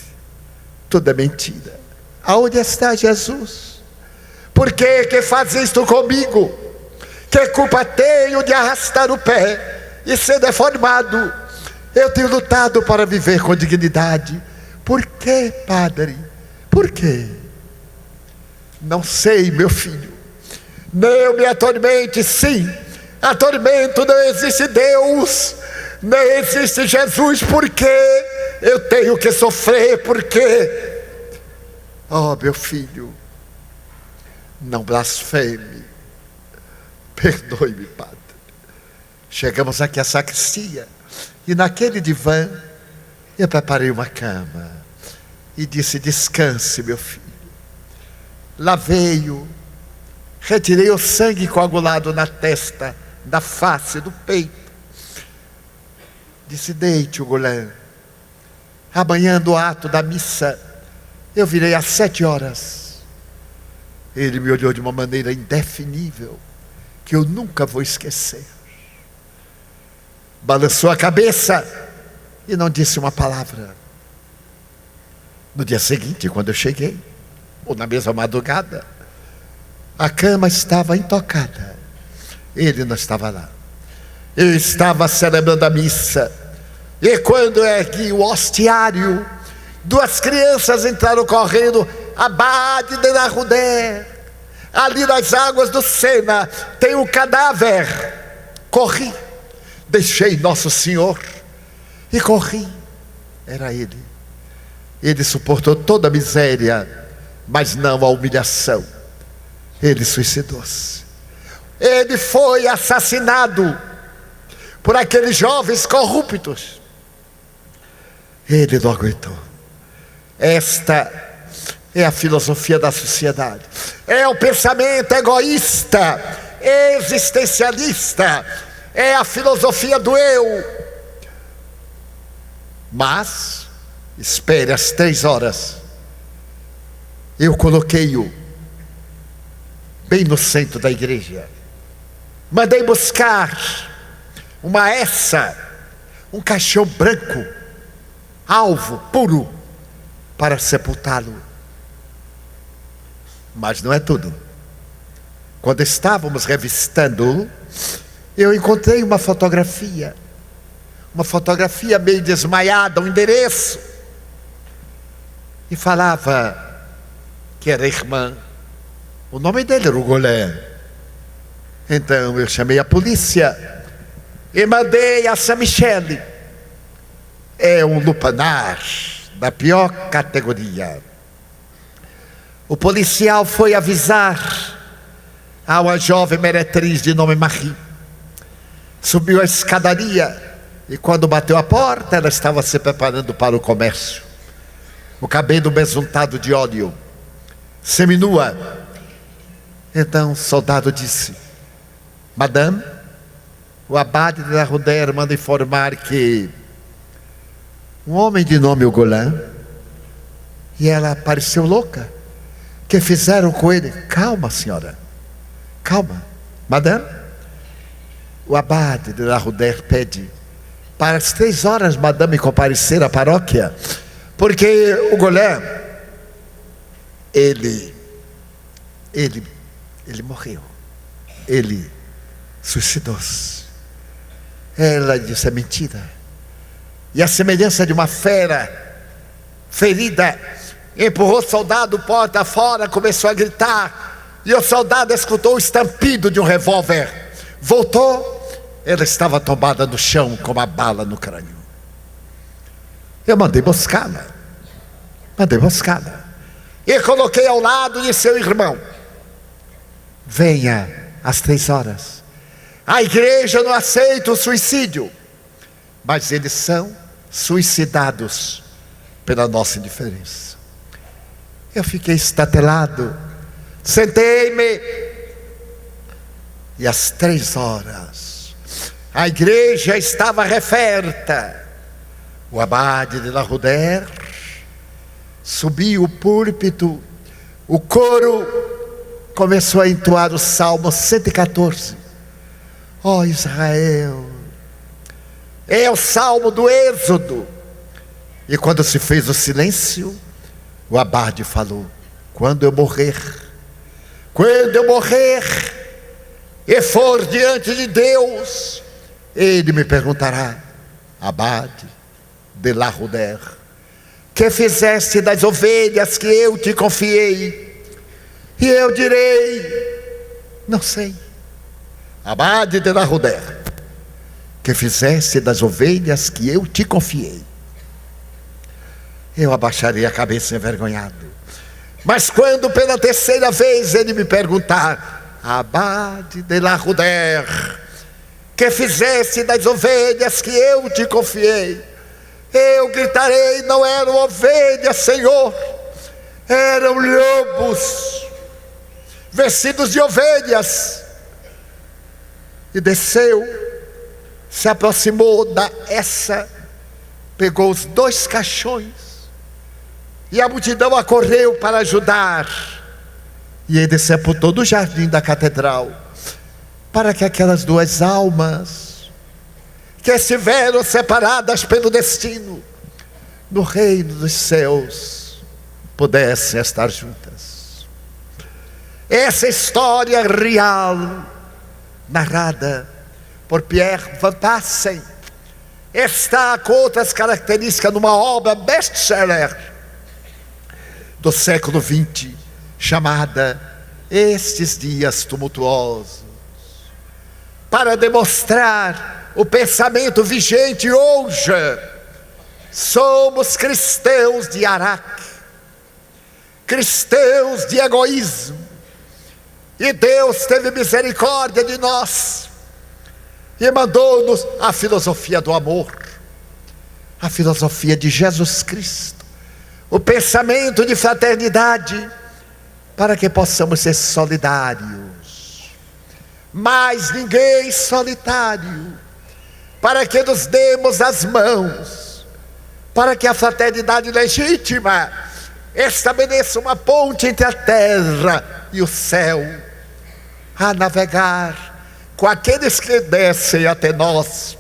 Speaker 2: Tudo é mentira. Aonde está Jesus? Por que faz isto comigo? Que culpa tenho de arrastar o pé e ser deformado? Eu tenho lutado para viver com dignidade. Por que, padre? Por quê? Não sei, meu filho. Não me atormente, sim. Atormento, não existe Deus, não existe Jesus. Por que eu tenho que sofrer? Por quê? Oh, meu filho, não blasfeme. Perdoe-me, padre. Chegamos aqui à sacristia, e naquele divã eu preparei uma cama e disse, descanse, meu filho. Lavei-o, retirei o sangue coagulado na testa, na face, do peito. Disse, deite o Goulin. Amanhã, no ato da missa, eu virei às 7 horas. Ele me olhou de uma maneira indefinível, que eu nunca vou esquecer. Balançou a cabeça e não disse uma palavra. No dia seguinte, quando eu cheguei, ou na mesma madrugada, a cama estava intocada. Ele não estava lá. Eu estava celebrando a missa, e quando ergui o hostiário, duas crianças entraram correndo. Abade de la Rudère, ali nas águas do Sena tem um cadáver. Corri, deixei Nosso Senhor e corri. Era ele. Ele suportou toda a miséria, mas não a humilhação. Ele suicidou-se. Ele foi assassinado por aqueles jovens corruptos. Ele não aguentou. Esta é a filosofia da sociedade. É o pensamento egoísta, existencialista. É a filosofia do eu. Mas espere às 3 horas. Eu coloquei-o bem no centro da igreja. Mandei buscar uma essa, um caixão branco, alvo, puro, para sepultá-lo. Mas não é tudo. Quando estávamos revistando-o, eu encontrei uma fotografia meio desmaiada, um endereço, e falava que era irmã. O nome dele era Ugolin. Então eu chamei a polícia e mandei a Saint-Michel. É um lupanar da pior categoria. O policial foi avisar a uma jovem meretriz de nome Marie. Subiu a escadaria e quando bateu a porta, ela estava se preparando para o comércio. O cabelo besuntado de óleo, seminua. Então o soldado disse: Madame, o abade de la Rudère manda informar que um homem de nome Ugolin. E ela pareceu louca. Que fizeram com ele? Calma, senhora, calma. Madame, o abade de la Rudère pede para as 3 horas, madame, comparecer à paróquia, porque o Ugolin, ele morreu. Ele suicidou-se. Ela disse: é mentira. E a semelhança de uma fera ferida, empurrou o soldado porta fora, começou a gritar, e o soldado escutou o estampido de um revólver. Voltou, ela estava tombada no chão com uma bala no crânio. Eu mandei buscá-la, e coloquei ao lado de seu irmão. Venha às 3 horas. A igreja não aceita o suicídio, mas eles são suicidados pela nossa indiferença. Eu fiquei estatelado, sentei-me, e às 3 horas a igreja estava referta. O abade de la Rudère subiu o púlpito, o coro começou a entoar o Salmo 114. Ó Israel, é o Salmo do Êxodo. E quando se fez o silêncio, o abade falou: quando eu morrer e for diante de Deus, ele me perguntará: abade de la Rudère, que fizeste das ovelhas que eu te confiei? E eu direi: não sei. Abade de la Rudère, que fizeste das ovelhas que eu te confiei? Eu abaixarei a cabeça envergonhado. Mas quando pela 3ª vez ele me perguntar: abade de la Rudère, que fizeste das ovelhas que eu te confiei? Eu gritarei: não eram ovelhas, Senhor, eram lobos vestidos de ovelhas. E desceu, se aproximou da essa, pegou os 2 caixões, e a multidão acorreu para ajudar, e ele sepultou no jardim da catedral, para que aquelas 2 almas que estiveram separadas pelo destino no reino dos céus pudessem estar juntas. Essa história real, narrada por Pierre Van Passen, está com outras características numa obra best-seller do século XX, chamada Estes Dias Tumultuosos, para demonstrar o pensamento vigente hoje. Somos cristãos de Araque, cristãos de egoísmo, e Deus teve misericórdia de nós e mandou-nos a filosofia do amor, a filosofia de Jesus Cristo, o pensamento de fraternidade, para que possamos ser solidários, mas ninguém solitário, para que nos demos as mãos, para que a fraternidade legítima estabeleça uma ponte entre a terra e o céu, a navegar com aqueles que descem até nós,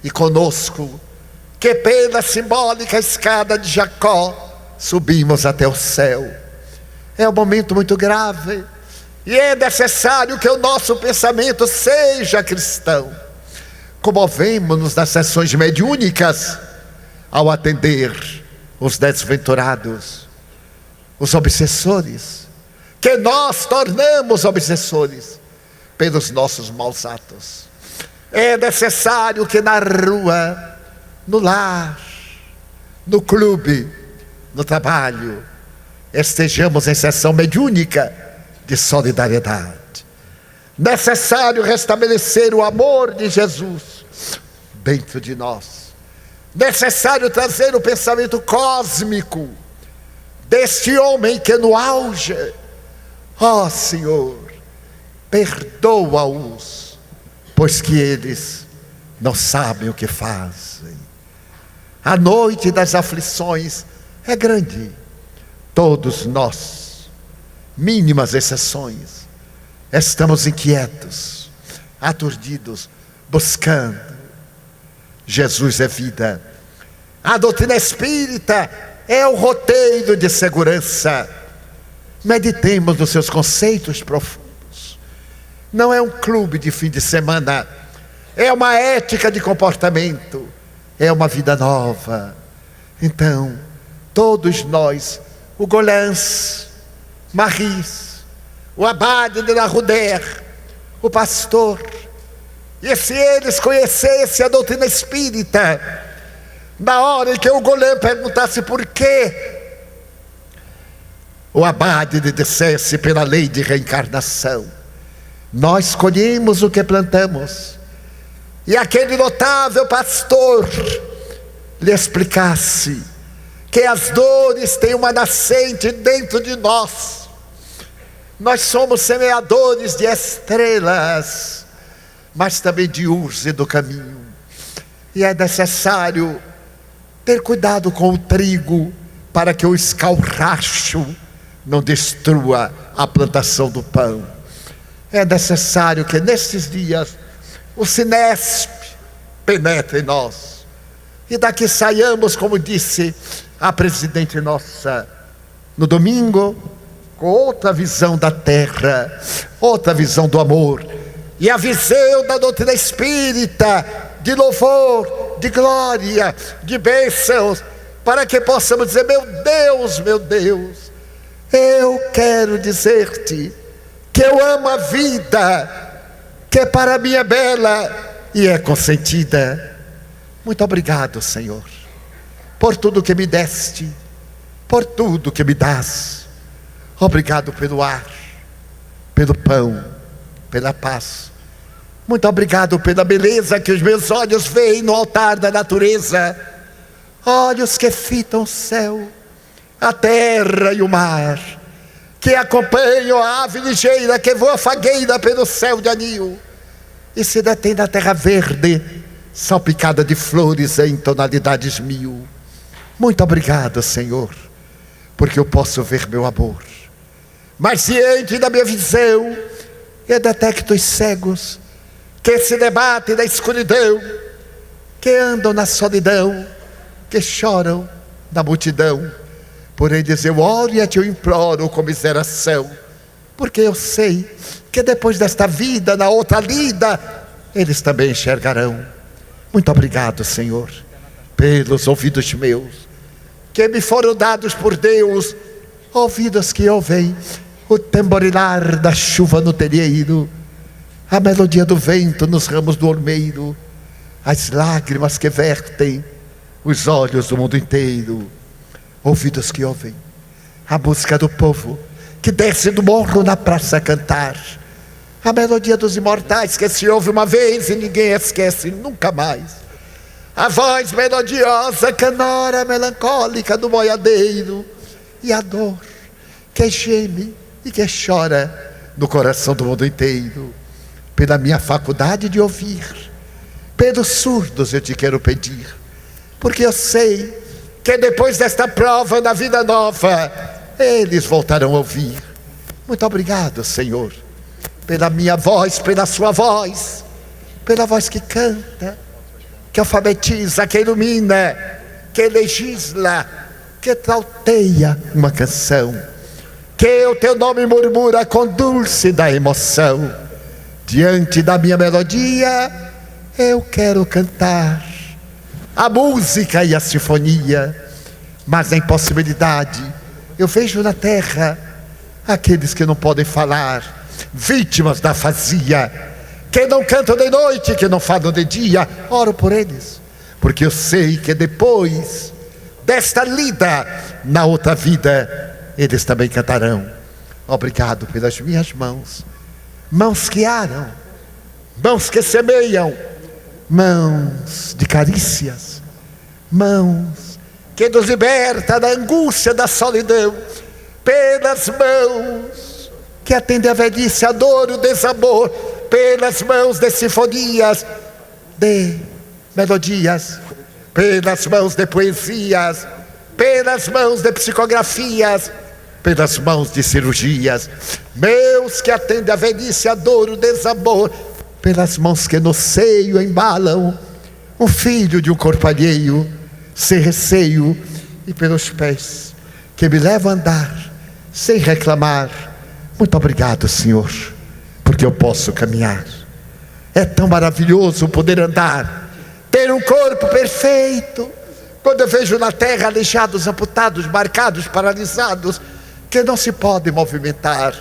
Speaker 2: e conosco, que pela simbólica escada de Jacó subimos até o céu. É um momento muito grave, e é necessário que o nosso pensamento seja cristão. Comovemos-nos nas sessões mediúnicas ao atender os desventurados, os obsessores, que nós tornamos obsessores pelos nossos maus atos. É necessário que na rua, no lar, no clube, no trabalho, estejamos em sessão mediúnica de solidariedade. Necessário restabelecer o amor de Jesus dentro de nós. Necessário trazer o pensamento cósmico deste homem que no auge, ó Senhor, perdoa-os, pois que eles não sabem o que fazem. A noite das aflições é grande. Todos nós, mínimas exceções, estamos inquietos, aturdidos, buscando. Jesus é vida. A doutrina espírita é o roteiro de segurança. Meditemos nos seus conceitos profundos. Não é um clube de fim de semana, é uma ética de comportamento, é uma vida nova. Então, todos nós, o Golans, Maris, o abade de la Rudère, o pastor, e se eles conhecessem a doutrina espírita, na hora em que o Golans perguntasse por quê, o abade lhe dissesse pela lei de reencarnação, nós colhemos o que plantamos. E aquele notável pastor lhe explicasse que as dores têm uma nascente dentro de nós. Nós somos semeadores de estrelas, mas também de urze do caminho. E é necessário ter cuidado com o trigo, para que o escarracho não destrua a plantação do pão. É necessário que nestes dias o Sinesp penetre em nós, e daqui saiamos, como disse a presidente nossa no domingo, com outra visão da terra, outra visão do amor, e a visão da doutrina espírita, de louvor, de glória, de bênçãos, para que possamos dizer: meu Deus, eu quero dizer-te que eu amo a vida, que para mim é bela e é consentida. Muito obrigado, Senhor, por tudo que me deste, por tudo que me dás. Obrigado pelo ar, pelo pão, pela paz. Muito obrigado pela beleza que os meus olhos veem no altar da natureza. Olhos que fitam o céu, a terra e o mar, que acompanham a ave ligeira que voa fagueira pelo céu de anil e se detém na terra verde, salpicada de flores em tonalidades mil. Muito obrigado, Senhor, porque eu posso ver meu amor. Mas diante da minha visão, eu detecto os cegos que se debatem na escuridão, que andam na solidão, que choram na multidão. Por eles eu oro e te imploro com miseração, porque eu sei que depois desta vida, na outra lida, eles também enxergarão. Muito obrigado, Senhor, pelos ouvidos meus, que me foram dados por Deus, ouvidos que ouvem o tamborilar da chuva no terreiro, a melodia do vento nos ramos do ormeiro, as lágrimas que vertem os olhos do mundo inteiro. Ouvidos que ouvem a música do povo que desce do morro na praça a cantar, a melodia dos imortais que se ouve uma vez e ninguém esquece nunca mais, a voz melodiosa, canora melancólica do boiadeiro, e a dor que geme e que chora no coração do mundo inteiro. Pela minha faculdade de ouvir, pelos surdos eu te quero pedir, porque eu sei que depois desta prova da vida nova, eles voltarão a ouvir. Muito obrigado, Senhor, pela minha voz, pela sua voz, pela voz que canta, que alfabetiza, que ilumina, que legisla, que trauteia uma canção, que o teu nome murmura com dulce da emoção. Diante da minha melodia, eu quero cantar a música e a sinfonia, mas na impossibilidade eu vejo na terra aqueles que não podem falar, vítimas da afasia, que não cantam de noite, que não falam de dia. Oro por eles, porque eu sei que depois desta lida, na outra vida, eles também cantarão. Obrigado pelas minhas mãos, mãos que aram, mãos que semeiam, mãos de carícias, mãos que nos liberta da angústia da solidão, pelas mãos que atendem a velhice, a dor, o desamor, pelas mãos de sinfonias, de melodias, pelas mãos de poesias, pelas mãos de psicografias, pelas mãos de cirurgias, meus que atendem a velhice, a dor, o desamor, pelas mãos que no seio embalam um filho de um corpo alheio, sem receio, e pelos pés que me levam a andar sem reclamar. Muito obrigado, Senhor, porque eu posso caminhar. É tão maravilhoso poder andar, ter um corpo perfeito. Quando eu vejo na terra aleijados, amputados, marcados, paralisados, que não se podem movimentar,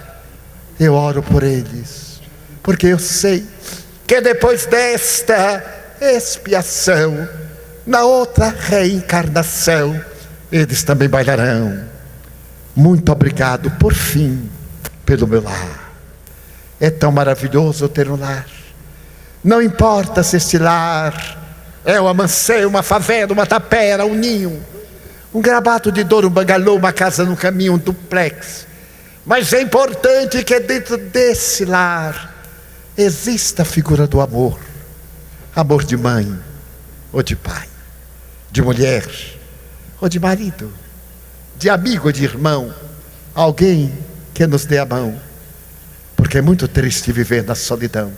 Speaker 2: eu oro por eles, porque eu sei que depois desta expiação, na outra reencarnação, eles também bailarão. Muito obrigado, por fim, pelo meu lar. É tão maravilhoso ter um lar. Não importa se este lar é uma mansão, uma favela, uma tapera, um ninho, um grabato de dor, um bangalô, uma casa no caminho, um duplex. Mas é importante que dentro desse lar exista a figura do amor. Amor de mãe ou de pai, de mulher ou de marido, de amigo ou de irmão, alguém que nos dê a mão, porque é muito triste viver na solidão.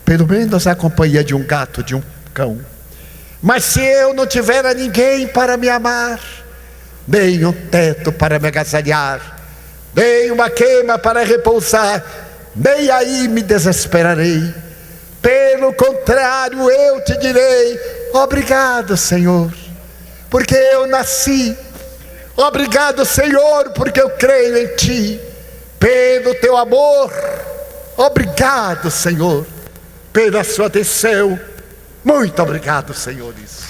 Speaker 2: Pelo menos a companhia de um gato, de um cão. Mas se eu não tiver a ninguém para me amar, nem um teto para me agasalhar, nem uma cama para repousar, nem aí me desesperarei. Pelo contrário, eu te direi: obrigado, Senhor, porque eu nasci. Obrigado, Senhor, porque eu creio em Ti. Pelo Teu amor, obrigado, Senhor, pela Sua atenção. Muito obrigado, senhores.